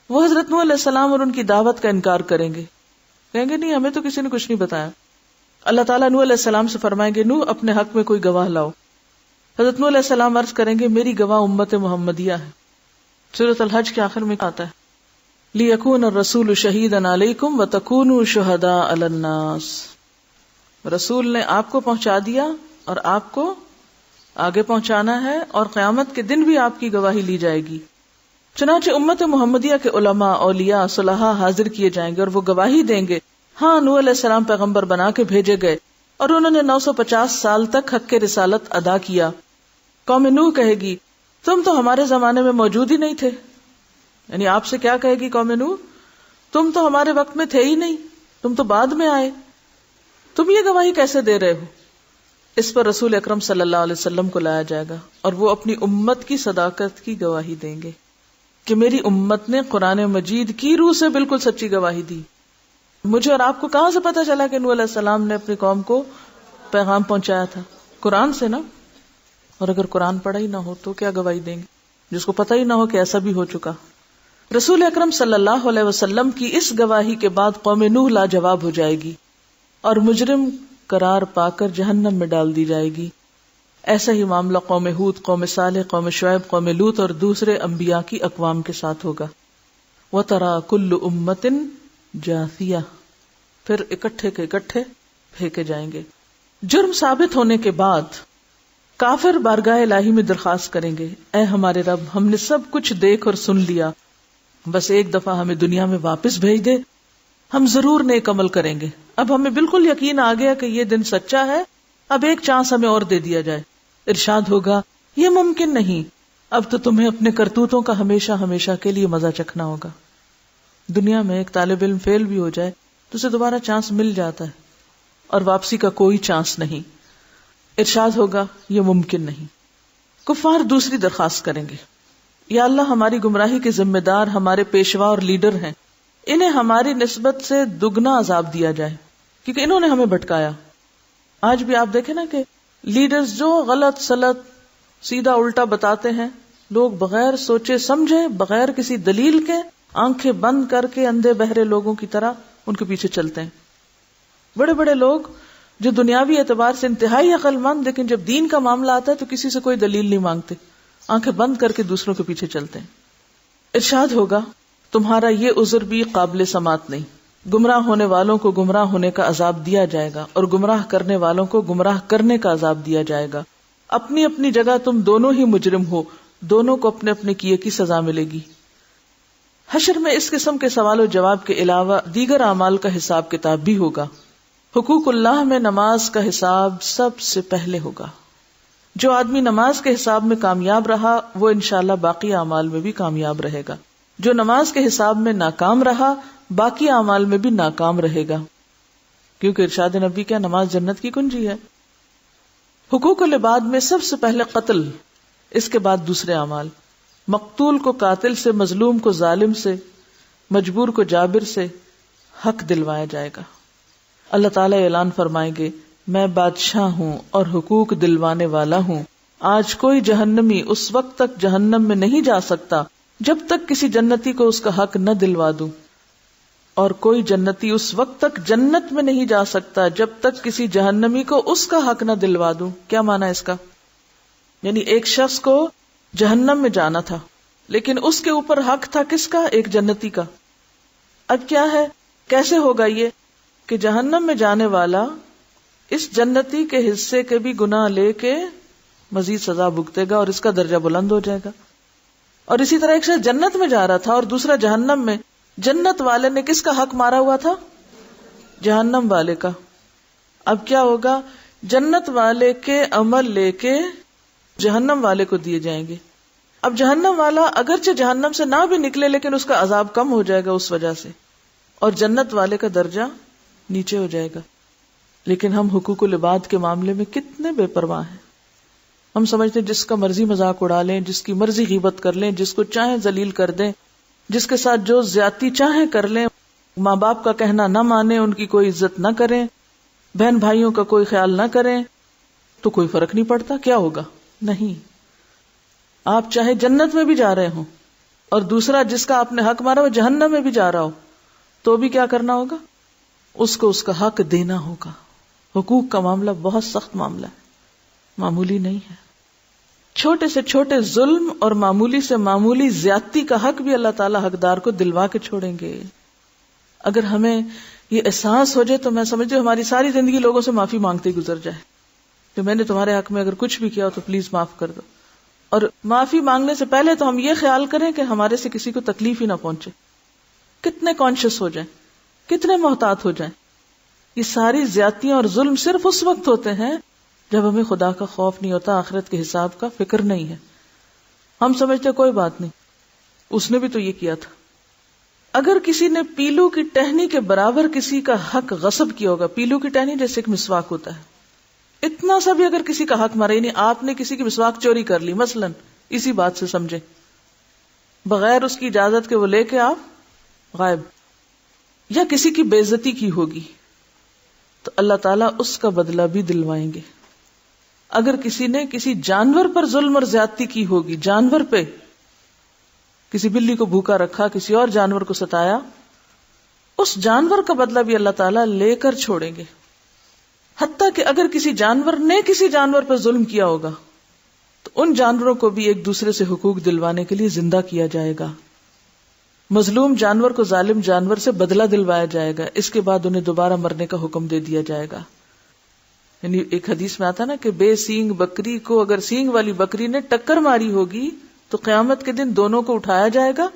وہ حضرت نوح علیہ السلام اور ان کی دعوت کا انکار کریں گے، کہیں گے نہیں ہمیں تو کسی نے کچھ نہیں بتایا۔ اللہ تعالیٰ نوح علیہ السلام سے فرمائیں گے نوح اپنے حق میں کوئی گواہ لاؤ۔ حضرت نوح علیہ السلام عرض کریں گے میری گواہ امت محمدیہ ہے۔ سورۃ الحج کے آخر میں آتا ہے لِيَكُونَ الرَّسُولُ شَهِيدًا عَلَيْكُمْ وَتَكُونُوا شُهَدَاءَ عَلَى النَّاسِ۔ رسول نے آپ کو پہنچا دیا اور آپ کو آگے پہنچانا ہے، اور قیامت کے دن بھی آپ کی گواہی لی جائے گی۔ چنانچہ امت محمدیہ کے علماء، اولیاء، صلحاء حاضر کیے جائیں گے اور وہ گواہی دیں گے ہاں نوح علیہ السلام پیغمبر بنا کے بھیجے گئے اور انہوں نے 950 سال تک حق کے رسالت ادا کیا۔ قوم نوح کہے گی تم تو ہمارے زمانے میں موجود ہی نہیں تھے، یعنی آپ سے کیا کہے گی قوم نوح، تم تو ہمارے وقت میں تھے ہی نہیں، تم تو بعد میں آئے، تم یہ گواہی کیسے دے رہے ہو؟ اس پر رسول اکرم صلی اللہ علیہ وسلم کو لایا جائے گا اور وہ اپنی امت کی صداقت کی گواہی دیں گے کہ میری امت نے قرآن مجید کی روح سے بالکل سچی گواہی دی۔ مجھے اور آپ کو کہاں سے پتا چلا کہ نوح علیہ السلام نے اپنی قوم کو پیغام پہنچایا تھا؟ قرآن سے نا۔ اور اگر قرآن پڑھا ہی نہ ہو تو کیا گواہی دیں گے جس کو پتہ ہی نہ ہو کہ ایسا بھی ہو چکا؟ رسول اکرم صلی اللہ علیہ وسلم کی اس گواہی کے بعد قوم نوح لاجواب ہو جائے گی اور مجرم قرار پا کر جہنم میں ڈال دی جائے گی۔ ایسا ہی معاملہ قوم ہود، قوم صالح، قوم شعیب، قوم لوط اور دوسرے انبیاء کی اقوام کے ساتھ ہوگا۔ وَتَرَى كُلُّ أُمَّةٍ جَاثِيَةً، پھر اکٹھے کے اکٹھے پھینکے جائیں گے۔ جرم ثابت ہونے کے بعد کافر بارگاہ الہی میں درخواست کریں گے، اے ہمارے رب، ہم نے سب کچھ دیکھ اور سن لیا، بس ایک دفعہ ہمیں دنیا میں واپس بھیج دے، ہم ضرور نیک عمل کریں گے۔ اب ہمیں بالکل یقین آ گیا کہ یہ دن سچا ہے، اب ایک چانس ہمیں اور دے دیا جائے۔ ارشاد ہوگا، یہ ممکن نہیں، اب تو تمہیں اپنے کرتوتوں کا ہمیشہ ہمیشہ کے لیے مزہ چکھنا ہوگا۔ دنیا میں ایک طالب علم فیل بھی ہو جائے تو اسے دوبارہ چانس مل جاتا ہے اور واپسی کا کوئی چانس نہیں۔ ارشاد ہوگا، یہ ممکن نہیں۔ کفار دوسری درخواست کریں گے، یا اللہ، ہماری گمراہی کے ذمہ دار ہمارے پیشوا اور لیڈر ہیں، انہیں ہماری نسبت سے دگنا عذاب دیا جائے کیونکہ انہوں نے ہمیں بھٹکایا۔ آج بھی آپ دیکھیں نا کہ لیڈرز جو غلط سلط سیدھا الٹا بتاتے ہیں، لوگ بغیر سوچے سمجھے، بغیر کسی دلیل کے، آنکھیں بند کر کے اندھے بہرے لوگوں کی طرح ان کے پیچھے چلتے ہیں۔ بڑے بڑے لوگ جو دنیاوی اعتبار سے انتہائی عقل مند، لیکن جب دین کا معاملہ آتا ہے تو کسی سے کوئی دلیل نہیں مانگتے، آنکھیں بند کر کے دوسروں کے پیچھے چلتے ہیں۔ ارشاد ہوگا، تمہارا یہ عذر بھی قابل سماعت نہیں۔ گمراہ ہونے والوں کو گمراہ ہونے کا عذاب دیا جائے گا اور گمراہ کرنے والوں کو گمراہ کرنے کا عذاب دیا جائے گا۔ اپنی اپنی جگہ تم دونوں ہی مجرم ہو، دونوں کو اپنے اپنے کیے کی سزا ملے گی۔ حشر میں اس قسم کے سوال و جواب کے علاوہ دیگر اعمال کا حساب کتاب بھی ہوگا۔ حقوق اللہ میں نماز کا حساب سب سے پہلے ہوگا۔ جو آدمی نماز کے حساب میں کامیاب رہا وہ انشاءاللہ باقی اعمال میں بھی کامیاب رہے گا۔ جو نماز کے حساب میں ناکام رہا باقی اعمال میں بھی ناکام رہے گا، کیونکہ ارشاد نبی کیا، نماز جنت کی کنجی ہے۔ حقوق العباد میں سب سے پہلے قتل، اس کے بعد دوسرے اعمال۔ مقتول کو قاتل سے، مظلوم کو ظالم سے، مجبور کو جابر سے حق دلوایا جائے گا۔ اللہ تعالیٰ اعلان فرمائیں گے، میں بادشاہ ہوں اور حقوق دلوانے والا ہوں۔ آج کوئی جہنمی اس وقت تک جہنم میں نہیں جا سکتا جب تک کسی جنتی کو اس کا حق نہ دلوا دوں، اور کوئی جنتی اس وقت تک جنت میں نہیں جا سکتا جب تک کسی جہنمی کو اس کا حق نہ دلوا دوں۔ کیا معنی اس کا؟ یعنی ایک شخص کو جہنم میں جانا تھا لیکن اس کے اوپر حق تھا کس کا؟ ایک جنتی کا۔ اب کیا ہے، کیسے ہوگا یہ کہ جہنم میں جانے والا اس جنتی کے حصے کے بھی گناہ لے کے مزید سزا بھگتے گا اور اس کا درجہ بلند ہو جائے گا۔ اور اسی طرح ایک شخص جنت میں جا رہا تھا اور دوسرا جہنم میں، جنت والے نے کس کا حق مارا ہوا تھا؟ جہنم والے کا۔ اب کیا ہوگا، جنت والے کے عمل لے کے جہنم والے کو دیے جائیں گے۔ اب جہنم والا اگرچہ جہنم سے نہ بھی نکلے لیکن اس کا عذاب کم ہو جائے گا اس وجہ سے، اور جنت والے کا درجہ نیچے ہو جائے گا۔ لیکن ہم حقوق العباد کے معاملے میں کتنے بے پرواہ ہیں۔ ہم سمجھتے ہیں جس کا مرضی مذاق اڑا لیں، جس کی مرضی غیبت کر لیں، جس کو چاہیں ذلیل کر دیں، جس کے ساتھ جو زیادتی چاہیں کر لیں، ماں باپ کا کہنا نہ مانیں، ان کی کوئی عزت نہ کریں، بہن بھائیوں کا کوئی خیال نہ کریں، تو کوئی فرق نہیں پڑتا۔ کیا ہوگا؟ نہیں، آپ چاہے جنت میں بھی جا رہے ہوں اور دوسرا جس کا آپ نے حق مارا وہ جہنم میں بھی جا رہا ہو تو بھی کیا کرنا ہوگا؟ اس کو اس کا حق دینا ہوگا۔ حقوق کا معاملہ بہت سخت معاملہ ہے، معمولی نہیں ہے۔ چھوٹے سے چھوٹے ظلم اور معمولی سے معمولی زیادتی کا حق بھی اللہ تعالیٰ حقدار کو دلوا کے چھوڑیں گے۔ اگر ہمیں یہ احساس ہو جائے تو میں سمجھتی ہوں ہماری ساری زندگی لوگوں سے معافی مانگتے گزر جائے کہ میں نے تمہارے حق میں اگر کچھ بھی کیا ہو تو پلیز معاف کر دو، اور معافی مانگنے سے پہلے تو ہم یہ خیال کریں کہ ہمارے سے کسی کو تکلیف ہی نہ پہنچے۔ کتنے کانشیس ہو جائیں، کتنے محتاط ہو جائیں۔ یہ ساری زیادتیاں اور ظلم صرف اس وقت ہوتے ہیں جب ہمیں خدا کا خوف نہیں ہوتا، آخرت کے حساب کا فکر نہیں ہے۔ ہم سمجھتے کوئی بات نہیں، اس نے بھی تو یہ کیا تھا۔ اگر کسی نے پیلو کی ٹہنی کے برابر کسی کا حق غصب کیا ہوگا، پیلو کی ٹہنی جیسے ایک مسواک ہوتا ہے، اتنا سا بھی اگر کسی کا حق مارا، یعنی آپ نے کسی کی مسواک چوری کر لی مثلا، اسی بات سے سمجھے، بغیر اس کی اجازت کے وہ لے کے آپ غائب، یا کسی کی بے عزتی کی ہوگی تو اللہ تعالیٰ اس کا بدلہ بھی دلوائیں گے۔ اگر کسی نے کسی جانور پر ظلم اور زیادتی کی ہوگی، جانور پہ، کسی بلی کو بھوکا رکھا، کسی اور جانور کو ستایا، اس جانور کا بدلہ بھی اللہ تعالیٰ لے کر چھوڑیں گے۔ حتیٰ کہ اگر کسی جانور نے کسی جانور پر ظلم کیا ہوگا تو ان جانوروں کو بھی ایک دوسرے سے حقوق دلوانے کے لیے زندہ کیا جائے گا. مظلوم جانور کو ظالم جانور سے بدلہ دلوایا جائے گا، اس کے بعد انہیں دوبارہ مرنے کا حکم دے دیا جائے گا. یعنی ایک حدیث میں آتا نا کہ بے سینگ بکری کو اگر سینگ والی بکری نے ٹکر ماری ہوگی تو قیامت کے دن دونوں کو اٹھایا جائے گا،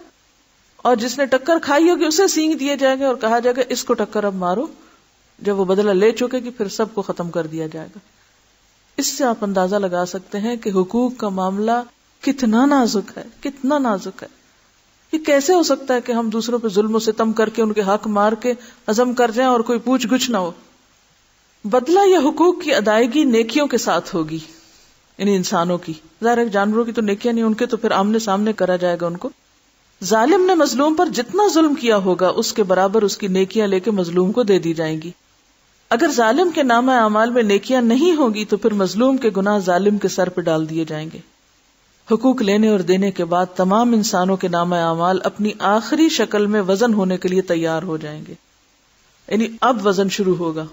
اور جس نے ٹکر کھائی ہوگی اسے سینگ دیے جائیں گے اور کہا جائے گا اس کو ٹکر اب مارو. جب وہ بدلہ لے چکے گی پھر سب کو ختم کر دیا جائے گا. اس سے آپ اندازہ لگا سکتے ہیں کہ حقوق کا معاملہ کتنا نازک ہے، کتنا نازک ہے. یہ کیسے ہو سکتا ہے کہ ہم دوسروں پہ ظلم و ستم کر کے ان کے حق مار کے عزم کر جائیں اور کوئی پوچھ گچھ نہ ہو. بدلہ یا حقوق کی ادائیگی نیکیوں کے ساتھ ہوگی، یعنی انسانوں کی. ظاہر جانوروں کی تو نیکیاں نہیں، ان کے تو پھر آمنے سامنے کرا جائے گا ان کو. ظالم نے مظلوم پر جتنا ظلم کیا ہوگا اس کے برابر اس کی نیکیاں لے کے مظلوم کو دے دی جائیں گی. اگر ظالم کے نامہ اعمال میں نیکیاں نہیں ہوں گی تو پھر مظلوم کے گناہ ظالم کے سر پہ ڈال دیے جائیں گے. حقوق لینے اور دینے کے بعد تمام انسانوں کے نامہ اعمال اپنی آخری شکل میں وزن ہونے کے لیے تیار ہو جائیں گے. یعنی اب وزن شروع ہوگا.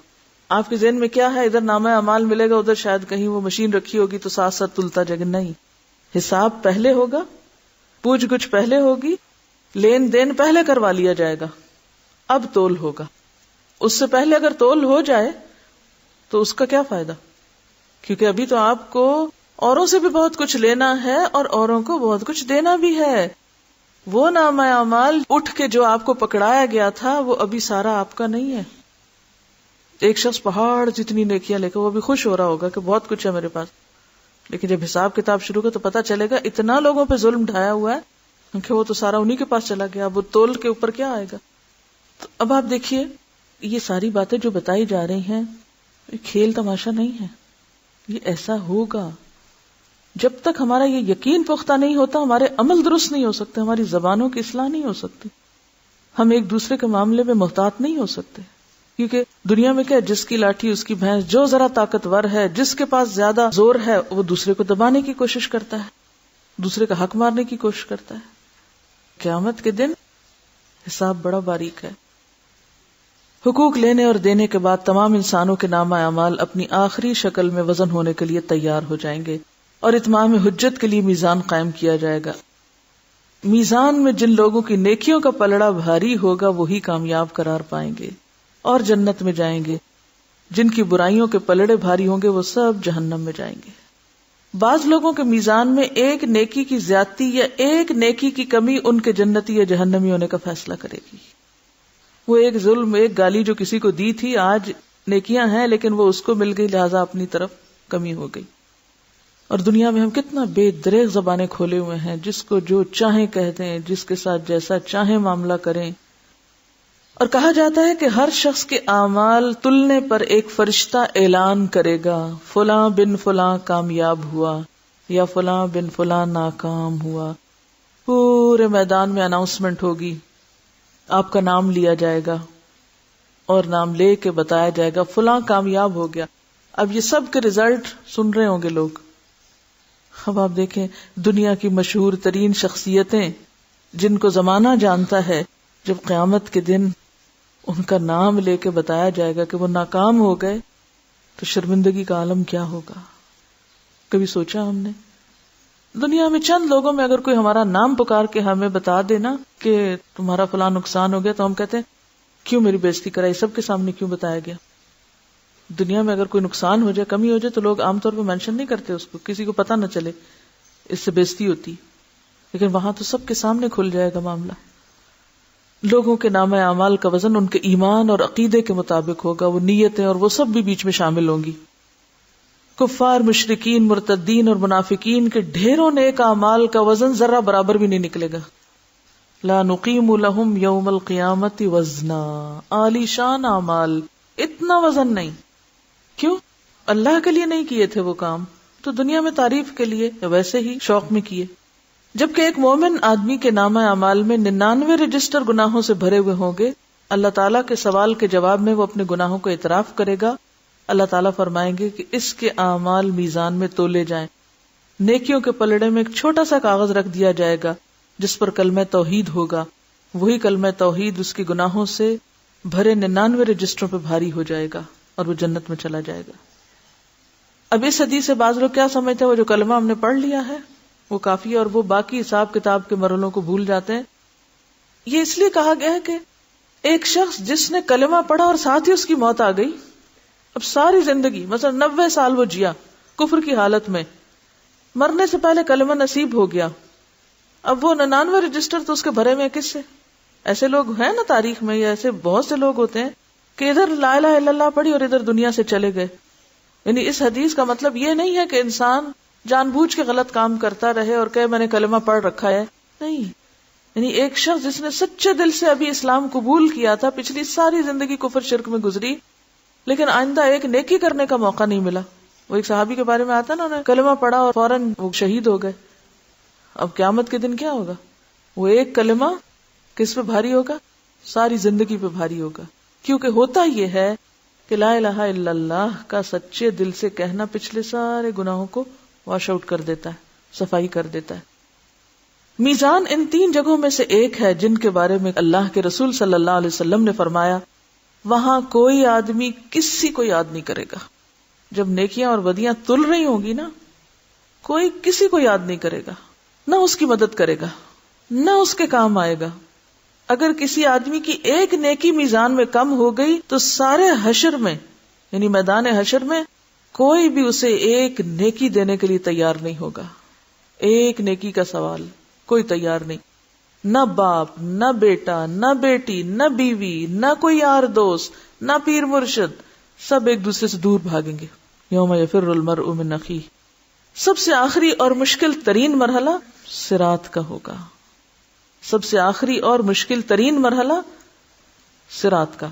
آپ کے ذہن میں کیا ہے؟ ادھر نامہ اعمال ملے گا، ادھر شاید کہیں وہ مشین رکھی ہوگی تو ساتھ ساتھ تلتا جائے گا. نہیں، حساب پہلے ہوگا، پوچھ گچھ پہلے ہوگی، لین دین پہلے کروا لیا جائے گا، اب تول ہوگا. اس سے پہلے اگر تول ہو جائے تو اس کا کیا فائدہ؟ کیونکہ ابھی تو آپ کو اوروں سے بھی بہت کچھ لینا ہے اور اوروں کو بہت کچھ دینا بھی ہے. وہ نامہ اعمال اٹھ کے جو آپ کو پکڑایا گیا تھا وہ ابھی سارا آپ کا نہیں ہے. ایک شخص پہاڑ جتنی نیکیاں لے کر وہ بھی خوش ہو رہا ہوگا کہ بہت کچھ ہے میرے پاس، لیکن جب حساب کتاب شروع ہو تو پتا چلے گا اتنا لوگوں پہ ظلم ڈھایا ہوا ہے کیونکہ وہ تو سارا انہی کے پاس چلا گیا. اب وہ تول کے اوپر کیا آئے گا؟ تو اب آپ دیکھیے یہ ساری باتیں جو بتائی جا رہی ہیں یہ کھیل تماشا نہیں ہے، یہ ایسا ہوگا. جب تک ہمارا یہ یقین پختہ نہیں ہوتا ہمارے عمل درست نہیں ہو سکتے، ہماری زبانوں کی اصلاح نہیں ہو سکتی، ہم ایک دوسرے کے معاملے میں محتاط نہیں ہو سکتے. کیونکہ دنیا میں کیا، جس کی لاٹھی اس کی بھینس، جو ذرا طاقتور ہے، جس کے پاس زیادہ زور ہے وہ دوسرے کو دبانے کی کوشش کرتا ہے، دوسرے کا حق مارنے کی کوشش کرتا ہے. قیامت کے دن حساب بڑا باریک ہے. حقوق لینے اور دینے کے بعد تمام انسانوں کے نامہ اعمال اپنی آخری شکل میں وزن ہونے کے لیے تیار ہو جائیں گے اور اتمام حجت کے لیے میزان قائم کیا جائے گا. میزان میں جن لوگوں کی نیکیوں کا پلڑا بھاری ہوگا وہی کامیاب قرار پائیں گے اور جنت میں جائیں گے. جن کی برائیوں کے پلڑے بھاری ہوں گے وہ سب جہنم میں جائیں گے. بعض لوگوں کے میزان میں ایک نیکی کی زیادتی یا ایک نیکی کی کمی ان کے جنتی یا جہنمی ہونے کا فیصلہ کرے گی. وہ ایک ظلم، ایک گالی جو کسی کو دی تھی، آج نیکیاں ہیں لیکن وہ اس کو مل گئی لہذا اپنی طرف کمی ہو گئی. اور دنیا میں ہم کتنا بے دریغ زبانیں کھولے ہوئے ہیں، جس کو جو چاہیں کہہ دیں، جس کے ساتھ جیسا چاہیں معاملہ کریں. اور کہا جاتا ہے کہ ہر شخص کے اعمال تلنے پر ایک فرشتہ اعلان کرے گا فلاں بن فلاں کامیاب ہوا یا فلاں بن فلاں ناکام ہوا. پورے میدان میں اناؤنسمنٹ ہوگی، آپ کا نام لیا جائے گا اور نام لے کے بتایا جائے گا فلاں کامیاب ہو گیا. اب یہ سب کے ریزلٹ سن رہے ہوں گے لوگ. اب آپ دیکھیں دنیا کی مشہور ترین شخصیتیں جن کو زمانہ جانتا ہے، جب قیامت کے دن ان کا نام لے کے بتایا جائے گا کہ وہ ناکام ہو گئے تو شرمندگی کا عالم کیا ہوگا. کبھی سوچا ہم نے؟ دنیا میں چند لوگوں میں اگر کوئی ہمارا نام پکار کے ہمیں بتا دینا کہ تمہارا فلاں نقصان ہو گیا تو ہم کہتے ہیں کیوں میری بےزتی کرائی، سب کے سامنے کیوں بتایا گیا. دنیا میں اگر کوئی نقصان ہو جائے، کمی ہو جائے تو لوگ عام طور پہ مینشن نہیں کرتے اس کو، کسی کو پتہ نہ چلے، اس سے بےزتی ہوتی. لیکن وہاں تو سب کے سامنے کھل جائے گا معاملہ. لوگوں کے نامہ اعمال کا وزن ان کے ایمان اور عقیدے کے مطابق ہوگا، وہ نیتیں اور وہ سب بھی بیچ میں شامل ہوں گی. کفار، مشرکین، مرتدین اور منافقین کے ڈھیروں نیک اعمال کا وزن ذرہ برابر بھی نہیں نکلے گا. لا نقیم لہم یوم القیامت وزنا. عالی شان اعمال، اتنا وزن نہیں. کیوں؟ اللہ کے لیے نہیں کیے تھے وہ کام، تو دنیا میں تعریف کے لیے یا ویسے ہی شوق میں کیے. جبکہ ایک مومن آدمی کے نامہ اعمال میں 99 رجسٹر گناہوں سے بھرے ہوئے ہوں گے. اللہ تعالیٰ کے سوال کے جواب میں وہ اپنے گناہوں کو اعتراف کرے گا. اللہ تعالیٰ فرمائیں گے کہ اس کے اعمال میزان میں تولے جائیں. نیکیوں کے پلڑے میں ایک چھوٹا سا کاغذ رکھ دیا جائے گا جس پر کلمہ توحید ہوگا. وہی کلمہ توحید اس کے گناہوں سے بھرے 99 رجسٹروں پہ بھاری ہو جائے گا اور وہ جنت میں چلا جائے گا. اب اس حدیث سے بعض لوگ کیا سمجھتے ہیں، وہ جو کلمہ ہم نے پڑھ لیا ہے وہ کافی ہے اور وہ باقی حساب کتاب کے مرحلوں کو بھول جاتے ہیں. یہ اس لیے کہا گیا ہے کہ ایک شخص جس نے کلمہ پڑھا اور ساتھ ہی اس کی موت آ گئی، اب ساری زندگی مثلا 90 سال وہ جیا کفر کی حالت میں، مرنے سے پہلے کلمہ نصیب ہو گیا، اب وہ 99 رجسٹر تو اس کے بھرے میں کس سے؟ ایسے لوگ ہیں نا تاریخ میں، یا ایسے بہت سے لوگ ہوتے ہیں کہ ادھر لا الہ الا اللہ پڑھی اور ادھر دنیا سے چلے گئے. یعنی اس حدیث کا مطلب یہ نہیں ہے کہ انسان جان بوجھ کے غلط کام کرتا رہے اور کہ میں نے کلمہ پڑھ رکھا ہے، نہیں. یعنی ایک شخص جس نے سچے دل سے ابھی اسلام قبول کیا تھا، پچھلی ساری زندگی کفر شرک میں گزری، لیکن آئندہ ایک نیکی کرنے کا موقع نہیں ملا. وہ ایک صحابی کے بارے میں آتا نا، انہوں نے کلمہ پڑھا اور فوراً وہ شہید ہو گئے. اب قیامت کے دن کیا ہوگا؟ وہ ایک کلمہ کس پہ بھاری ہوگا؟ ساری زندگی پہ بھاری ہوگا. کیونکہ ہوتا یہ ہے کہ لا الہ الا اللہ کا سچے دل سے کہنا پچھلے سارے گناہوں کو واش آؤٹ کر دیتا ہے، صفائی کر دیتا ہے. میزان ان 3 جگہوں میں سے ایک ہے جن کے بارے میں اللہ کے رسول صلی اللہ علیہ وسلم نے فرمایا وہاں کوئی آدمی کسی کو یاد نہیں کرے گا. جب نیکیاں اور بدیاں تل رہی ہوں گی نا، کوئی کسی کو یاد نہیں کرے گا، نہ اس کی مدد کرے گا، نہ اس کے کام آئے گا. اگر کسی آدمی کی ایک نیکی میزان میں کم ہو گئی تو سارے حشر میں، یعنی میدان حشر میں، کوئی بھی اسے ایک نیکی دینے کے لیے تیار نہیں ہوگا. ایک نیکی کا سوال کوئی تیار نہیں. نہ باپ، نہ بیٹا، نہ بیٹی، نہ بیوی، نہ کوئی یار دوست، نہ پیر مرشد، سب ایک دوسرے سے دور بھاگیں گے. یوم یفر المرء من اخیہ. سب سے آخری اور مشکل ترین مرحلہ صراط کا ہوگا. سب سے آخری اور مشکل ترین مرحلہ صراط کا.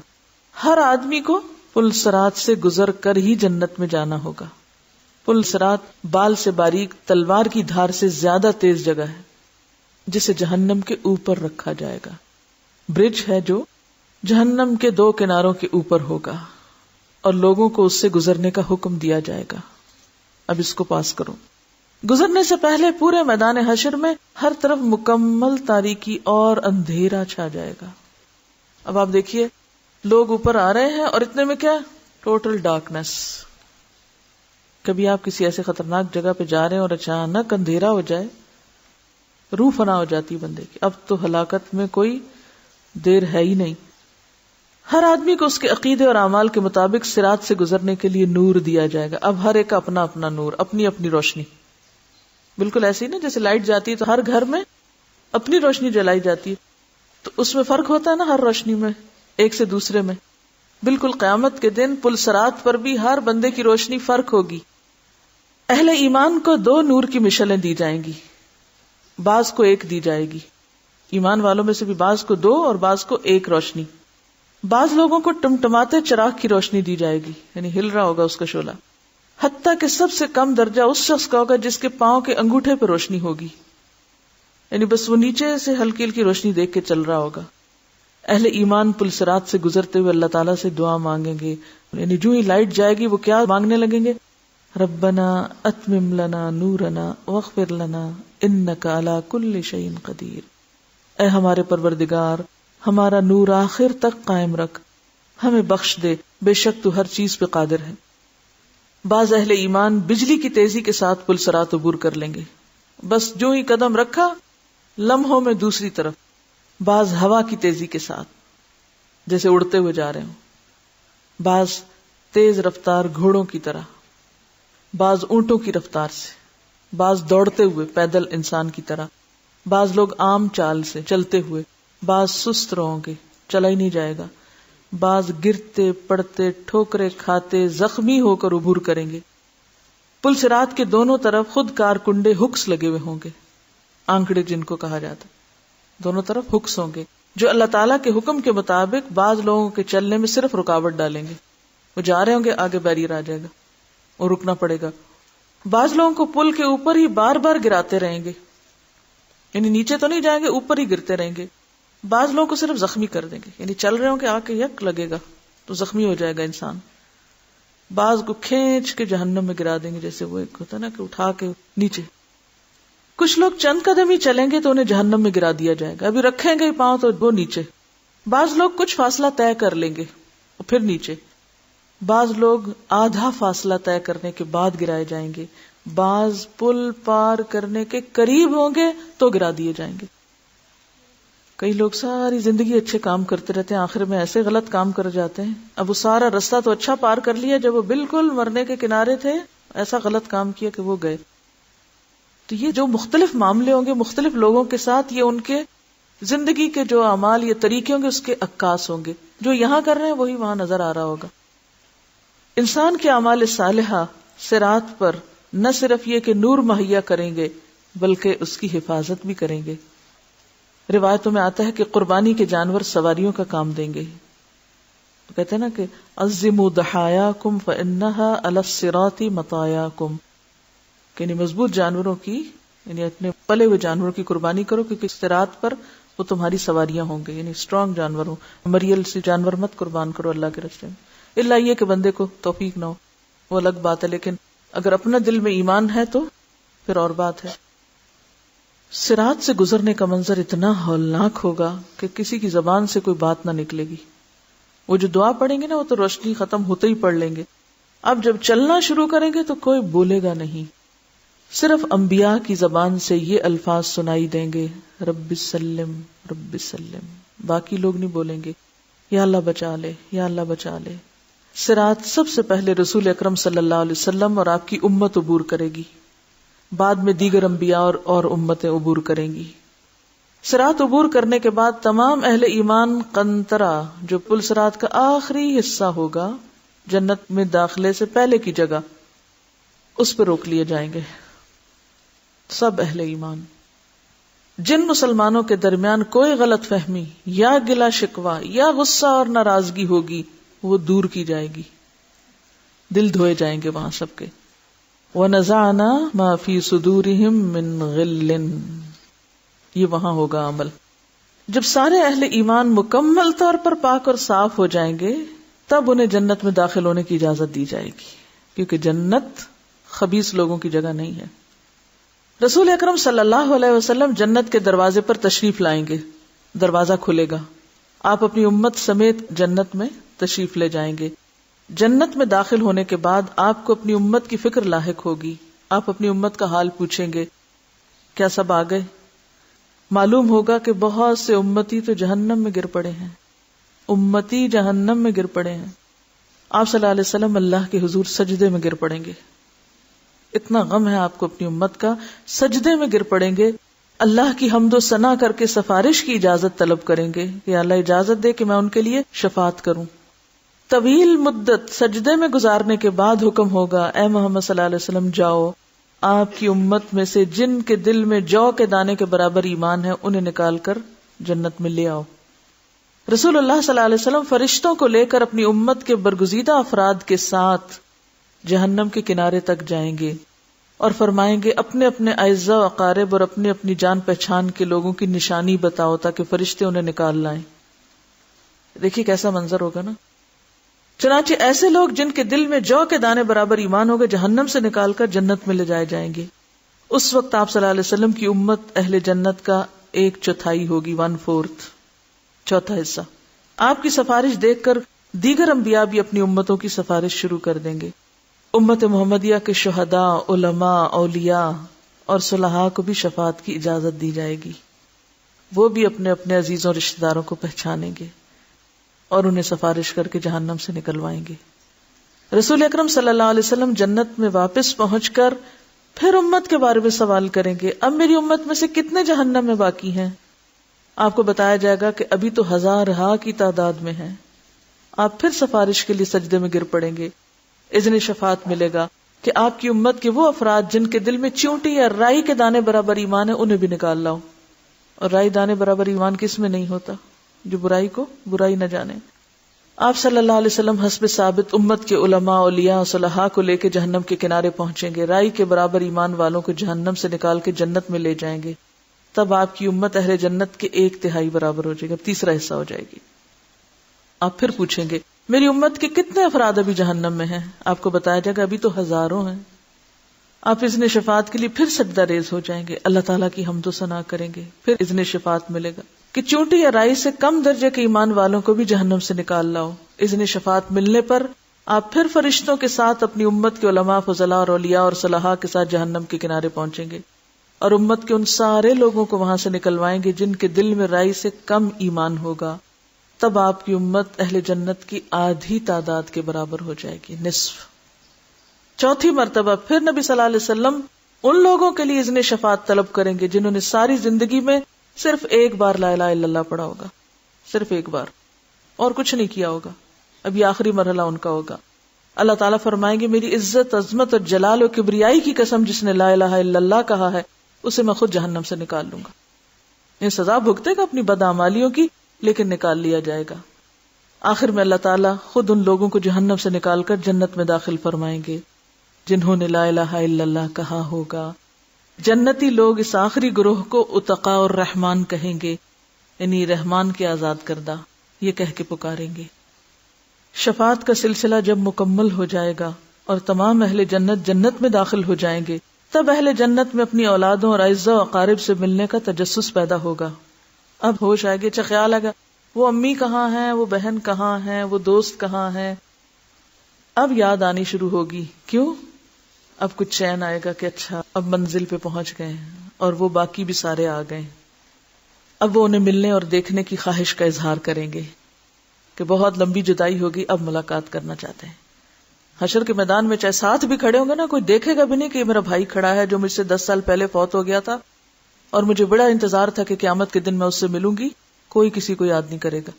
ہر آدمی کو پل صراط سے گزر کر ہی جنت میں جانا ہوگا. پل صراط بال سے باریک تلوار کی دھار سے زیادہ تیز جگہ ہے جسے جہنم کے اوپر رکھا جائے گا. برج ہے جو جہنم کے 2 کناروں کے اوپر ہوگا اور لوگوں کو اس سے گزرنے کا حکم دیا جائے گا. اب اس کو پاس کرو. گزرنے سے پہلے پورے میدان حشر میں ہر طرف مکمل تاریکی اور اندھیرا چھا جائے گا. اب آپ دیکھیے لوگ اوپر آ رہے ہیں اور اتنے میں کیا ٹوٹل ڈارکنیس. کبھی آپ کسی ایسے خطرناک جگہ پہ جا رہے ہیں اور اچانک اندھیرا ہو جائے، روح فنا ہو جاتی بندے کی. اب تو ہلاکت میں کوئی دیر ہے ہی نہیں. ہر آدمی کو اس کے عقیدے اور اعمال کے مطابق صراط سے گزرنے کے لیے نور دیا جائے گا. اب ہر ایک اپنا اپنا نور، اپنی اپنی روشنی. بالکل ایسے ہی نا جیسے لائٹ جاتی ہے تو ہر گھر میں اپنی روشنی جلائی جاتی ہے، تو اس میں فرق ہوتا ہے نا ہر روشنی میں ایک سے دوسرے میں. بالکل قیامت کے دن پل صراط پر بھی ہر بندے کی روشنی فرق ہوگی. اہل ایمان کو 2 نور کی مشلیں دی جائیں گی، بعض کو 1 دی جائے گی. ایمان والوں میں سے بھی بعض کو 2 اور بعض کو 1 روشنی. بعض لوگوں کو ٹمٹماتے چراغ کی روشنی دی جائے گی، یعنی ہل رہا ہوگا اس کا شعلہ. حتیٰ کہ سب سے کم درجہ اس شخص کا ہوگا جس کے پاؤں کے انگوٹھے پہ روشنی ہوگی، یعنی بس وہ نیچے سے ہلکی ہلکی روشنی دیکھ کے چل رہا ہوگا. اہل ایمان پل صراط سے گزرتے ہوئے اللہ تعالیٰ سے دعا مانگیں گے، یعنی جو ہی لائٹ جائے گی وہ کیا مانگنے لگیں گے؟ ربنا اتمم لنا نورنا واغفر لنا انک علی کل شیء قدیر. اے ہمارے پروردگار، ہمارا نور آخر تک قائم رکھ، ہمیں بخش دے، بے شک تو ہر چیز پہ قادر ہے. بعض اہل ایمان بجلی کی تیزی کے ساتھ پل صراط عبور کر لیں گے، بس جو ہی قدم رکھا لمحوں میں دوسری طرف. بعض ہوا کی تیزی کے ساتھ جیسے اڑتے ہوئے جا رہے ہوں، بعض تیز رفتار گھوڑوں کی طرح، بعض اونٹوں کی رفتار سے، بعض دوڑتے ہوئے پیدل انسان کی طرح، بعض لوگ عام چال سے چلتے ہوئے، بعض سست رہوں گے، چلا ہی نہیں جائے گا، بعض گرتے پڑتے ٹھوکرے کھاتے زخمی ہو کر عبور کریں گے. پل صراط کے دونوں طرف خود کار کنڈے ہکس لگے ہوئے ہوں گے، آنکڑے جن کو کہا جاتا، دونوں طرف ہکس ہوں گے جو اللہ تعالیٰ کے حکم کے مطابق بعض لوگوں کے چلنے میں صرف رکاوٹ ڈالیں گے. وہ جا رہے ہوں گے، آگے بیریئر آ جائے گا اور رکنا پڑے گا. بعض لوگوں کو پل کے اوپر ہی بار بار گراتے رہیں گے، یعنی نیچے تو نہیں جائیں گے، اوپر ہی گرتے رہیں گے. بعض لوگوں کو صرف زخمی کر دیں گے، یعنی چل رہے ہوں کہ آ کے یک لگے گا تو زخمی ہو جائے گا انسان. بعض کو کھینچ کے جہنم میں گرا دیں گے، جیسے وہ ایک ہوتا ہے نا کہ اٹھا کے نیچے. کچھ لوگ چند قدم ہی چلیں گے تو انہیں جہنم میں گرا دیا جائے گا، ابھی رکھیں گے پاؤں تو وہ نیچے. بعض لوگ کچھ فاصلہ طے کر لیں گے اور پھر نیچے. بعض لوگ آدھا فاصلہ طے کرنے کے بعد گرائے جائیں گے، بعض پل پار کرنے کے قریب ہوں گے تو گرا دیے جائیں گے. کئی لوگ ساری زندگی اچھے کام کرتے رہتے ہیں، آخر میں ایسے غلط کام کر جاتے ہیں. اب وہ سارا رستہ تو اچھا پار کر لیا، جب وہ بالکل مرنے کے کنارے تھے ایسا غلط کام کیا کہ وہ گئے. تو یہ جو مختلف معاملے ہوں گے مختلف لوگوں کے ساتھ، یہ ان کے زندگی کے جو اعمال یا طریقے ہوں گے اس کے عکاس ہوں گے. جو یہاں کر رہے ہیں وہی وہاں نظر آ رہا ہوگا. انسان کے اعمال صالحہ صراط پر نہ صرف یہ کہ نور مہیا کریں گے بلکہ اس کی حفاظت بھی کریں گے. روایتوں میں آتا ہے کہ قربانی کے جانور سواریوں کا کام دیں گے. کہتے ہیں نا کہ عظموا ضحایاکم فانھا علی الصراط مطایاکم، یعنی مضبوط جانوروں کی، یعنی اپنے پلے ہوئے جانوروں کی قربانی کرو کیونکہ صراط پر وہ تمہاری سواریاں ہوں گے. یعنی اسٹرانگ جانور ہوں، مریل سی جانور مت قربان کرو اللہ کے راستے میں، الا یہ کہ بندے کو توفیق نہ ہو، وہ الگ بات ہے. لیکن اگر اپنا دل میں ایمان ہے تو پھر اور بات ہے. صراط سے گزرنے کا منظر اتنا ہولناک ہوگا کہ کسی کی زبان سے کوئی بات نہ نکلے گی. وہ جو دعا پڑھیں گے نا وہ تو روشنی ختم ہوتے ہی پڑھ لیں گے. اب جب چلنا شروع کریں گے تو کوئی بولے گا نہیں، صرف انبیاء کی زبان سے یہ الفاظ سنائی دیں گے، رب سلم رب سلم. باقی لوگ نہیں بولیں گے یا اللہ بچا لے یا اللہ بچا لے. صراط سب سے پہلے رسول اکرم صلی اللہ علیہ وسلم اور آپ کی امت عبور کرے گی، بعد میں دیگر انبیاء اور امتیں عبور کریں گی. صراط عبور کرنے کے بعد تمام اہل ایمان قنطرہ، جو پل صراط کا آخری حصہ ہوگا جنت میں داخلے سے پہلے کی جگہ، اس پہ روک لیے جائیں گے. سب اہل ایمان. جن مسلمانوں کے درمیان کوئی غلط فہمی یا گلا شکوہ یا غصہ اور ناراضگی ہوگی وہ دور کی جائے گی، دل دھوئے جائیں گے وہاں سب کے. وَنَزَعْنَا مَا فِي صُدُورِهِم مِّن غِلٍّ، یہ وہاں ہوگا عمل. جب سارے اہل ایمان مکمل طور پر پاک اور صاف ہو جائیں گے تب انہیں جنت میں داخل ہونے کی اجازت دی جائے گی، کیونکہ جنت خبیث لوگوں کی جگہ نہیں ہے. رسول اکرم صلی اللہ علیہ وسلم جنت کے دروازے پر تشریف لائیں گے، دروازہ کھلے گا، آپ اپنی امت سمیت جنت میں تشریف لے جائیں گے. جنت میں داخل ہونے کے بعد آپ کو اپنی امت کی فکر لاحق ہوگی. آپ اپنی امت کا حال پوچھیں گے، کیا سب آ گئے؟ معلوم ہوگا کہ بہت سے امتی تو جہنم میں گر پڑے ہیں، امتی جہنم میں گر پڑے ہیں. آپ صلی اللہ علیہ وسلم اللہ کے حضور سجدے میں گر پڑیں گے. اتنا غم ہے آپ کو اپنی امت کا، سجدے میں گر پڑیں گے، اللہ کی حمد و ثنا کر کے سفارش کی اجازت طلب کریں گے کہ اللہ اجازت دے کہ میں ان کے لیے شفاعت کروں. طویل مدت سجدے میں گزارنے کے بعد حکم ہوگا، اے محمد صلی اللہ علیہ وسلم جاؤ، آپ کی امت میں سے جن کے دل میں جو کے دانے کے برابر ایمان ہے انہیں نکال کر جنت میں لے آؤ. رسول اللہ صلی اللہ علیہ وسلم فرشتوں کو لے کر اپنی امت کے برگزیدہ افراد کے ساتھ جہنم کے کنارے تک جائیں گے اور فرمائیں گے اپنے اپنے اعزاء و اقارب اور اپنی اپنی جان پہچان کے لوگوں کی نشانی بتاؤ تاکہ فرشتے انہیں نکال لائیں. دیکھیے کیسا منظر ہوگا نا. چنانچہ ایسے لوگ جن کے دل میں جو کے دانے برابر ایمان ہوگا جہنم سے نکال کر جنت میں لے جائے جائیں گے. اس وقت آپ صلی اللہ علیہ وسلم کی امت اہل جنت کا 1/4 ہوگی، 1/4، چوتھا حصہ. آپ کی سفارش دیکھ کر دیگر انبیاء بھی اپنی امتوں کی سفارش شروع کر دیں گے. امت محمدیہ کے شہداء، علماء، اولیاء اور صلحاء کو بھی شفاعت کی اجازت دی جائے گی. وہ بھی اپنے اپنے عزیزوں رشتہ داروں کو پہچانیں گے اور انہیں سفارش کر کے جہنم سے نکلوائیں گے. رسول اکرم صلی اللہ علیہ وسلم جنت میں واپس پہنچ کر پھر امت کے بارے میں سوال کریں گے، اب میری امت میں سے کتنے جہنم میں باقی ہیں؟ آپ کو بتایا جائے گا کہ ابھی تو 1000 کی تعداد میں ہیں. آپ پھر سفارش کے لیے سجدے میں گر پڑیں گے. اذن شفاعت ملے گا کہ آپ کی امت کے وہ افراد جن کے دل میں چیونٹی یا رائی کے دانے برابر ایمان ہے انہیں بھی نکال لاؤ. اور رائی دانے برابر ایمان کس میں نہیں ہوتا؟ جو برائی کو برائی نہ جانے. آپ صلی اللہ علیہ وسلم حسب ثابت امت کے علماء، اولیاء، صلحاء کو لے کے جہنم کے کنارے پہنچیں گے. رائی کے برابر ایمان والوں کو جہنم سے نکال کے جنت میں لے جائیں گے. تب آپ کی امت اہل جنت کے 1/3 برابر ہو جائے گی، 1/3 حصہ ہو جائے گی. آپ پھر پوچھیں گے میری امت کے کتنے افراد ابھی جہنم میں ہیں؟ آپ کو بتایا جائے گا ابھی تو 1000 ہیں. آپ اذن شفاعت کے لیے پھر سجدہ ریز ہو جائیں گے، اللہ تعالیٰ کی حمد و ثنا کریں گے، پھر اذن شفاعت ملے گا کہ چونٹی یا رائی سے کم درجے کے ایمان والوں کو بھی جہنم سے نکال لاؤ. اذن شفاعت ملنے پر آپ پھر فرشتوں کے ساتھ اپنی امت کے علماء، فضلاء اور اولیاء اور صلحاء کے ساتھ جہنم کے کنارے پہنچیں گے اور امت کے ان سارے لوگوں کو وہاں سے نکلوائیں گے جن کے دل میں رائی سے کم ایمان ہوگا. تب آپ کی امت اہل جنت کی آدھی تعداد کے برابر ہو جائے گی، نصف. چوتھی مرتبہ پھر نبی صلی اللہ علیہ وسلم ان لوگوں کے لیے اذن شفاعت طلب کریں گے جنہوں نے ساری زندگی میں صرف ایک بار لا الہ الا اللہ پڑھا ہوگا، صرف ایک بار، اور کچھ نہیں کیا ہوگا. اب یہ آخری مرحلہ ان کا ہوگا. اللہ تعالیٰ فرمائیں گے میری عزت، عظمت اور جلال و کبریائی کی قسم جس نے لا الہ الا اللہ کہا ہے اسے میں خود جہنم سے نکال لوں گا. یہ سزا بھگتے گا اپنی بدعمالیوں کی، لیکن نکال لیا جائے گا. آخر میں اللہ تعالیٰ خود ان لوگوں کو جہنم سے نکال کر جنت میں داخل فرمائیں گے جنہوں نے لا الہ الا اللہ کہا ہوگا. جنتی لوگ اس آخری گروہ کو اتقاء الرحمن کہیں گے، یعنی رحمان کے آزاد کردہ، یہ کہہ کے پکاریں گے. شفاعت کا سلسلہ جب مکمل ہو جائے گا اور تمام اہل جنت جنت میں داخل ہو جائیں گے، تب اہل جنت میں اپنی اولادوں اور اعزاء و اقارب سے ملنے کا تجسس پیدا ہوگا. اب ہوش آئے گی، اچھا خیال آئے گا وہ امی کہاں ہیں، وہ بہن کہاں ہیں، وہ دوست کہاں ہیں. اب یاد آنی شروع ہوگی. کیوں؟ اب کچھ چین آئے گا کہ اچھا اب منزل پہ پہنچ گئے ہیں اور وہ باقی بھی سارے آ گئے. اب وہ انہیں ملنے اور دیکھنے کی خواہش کا اظہار کریں گے کہ بہت لمبی جدائی ہوگی، اب ملاقات کرنا چاہتے ہیں. حشر کے میدان میں چاہے ساتھ بھی کھڑے ہوں گے نا، کوئی دیکھے گا بھی نہیں کہ میرا بھائی کھڑا ہے جو مجھ سے 10 سال پہلے فوت ہو گیا تھا اور مجھے بڑا انتظار تھا کہ قیامت کے دن میں اس سے ملوں گی. کوئی کسی کو یاد نہیں کرے گا.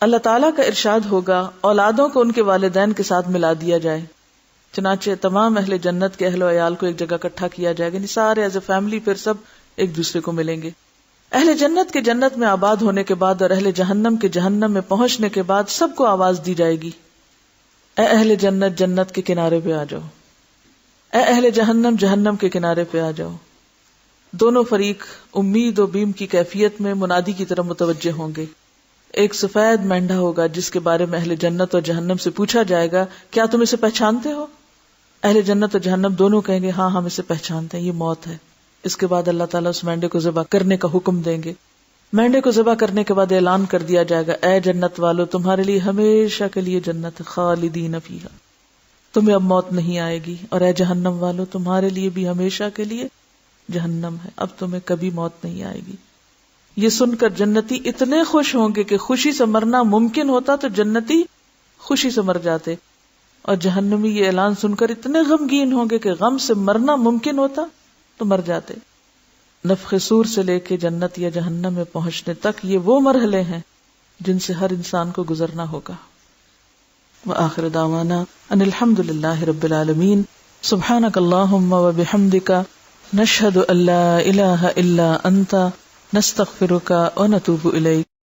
اللہ تعالیٰ کا ارشاد ہوگا اولادوں کو ان کے والدین کے ساتھ ملا دیا جائے. چنانچہ تمام اہل جنت کے اہل و عیال کو ایک جگہ اکٹھا کیا جائے گا، یعنی سارے ایز اے فیملی پھر سب ایک دوسرے کو ملیں گے. اہل جنت کے جنت میں آباد ہونے کے بعد اور اہل جہنم کے جہنم میں پہنچنے کے بعد سب کو آواز دی جائے گی، اے اہل جنت جنت کے کنارے پہ آ جاؤ، اے اہل جہنم جہنم کے کنارے پہ آ جاؤ. دونوں فریق امید و بیم کی کیفیت میں منادی کی طرف متوجہ ہوں گے. ایک سفید مینڈھا ہوگا جس کے بارے میں اہل جنت اور جہنم سے پوچھا جائے گا کیا تم اسے پہچانتے ہو؟ اہل جنت اور جہنم دونوں کہیں گے ہاں ہم اسے پہچانتے ہیں، یہ موت ہے. اس کے بعد اللہ تعالیٰ اس مینڈے کو ذبح کرنے کا حکم دیں گے. مینڈے کو ذبح کرنے کے بعد اعلان کر دیا جائے گا اے جنت والو تمہارے لیے ہمیشہ کے لیے جنت، خالدین فیہا، تمہیں اب موت نہیں آئے گی. اور اے جہنم والو تمہارے لیے بھی ہمیشہ کے لیے جہنم ہے، اب تمہیں کبھی موت نہیں آئے گی. یہ سن کر جنتی اتنے خوش ہوں گے کہ خوشی سے مرنا ممکن ہوتا تو جنتی خوشی سے مر جاتے، اور جہنمی یہ اعلان سن کر اتنے غمگین ہوں گے کہ غم سے مرنا ممکن ہوتا تو مر جاتے. نفخ صور سے لے کے جنت یا جہنم میں پہنچنے تک یہ وہ مرحلے ہیں جن سے ہر انسان کو گزرنا ہوگا. وآخر دعوانا ان الحمد للہ رب العالمین. سبحانک اللہم وبحمدک، نشہد ان لا الہ الا انت، نستغفرک ونتوب الیک.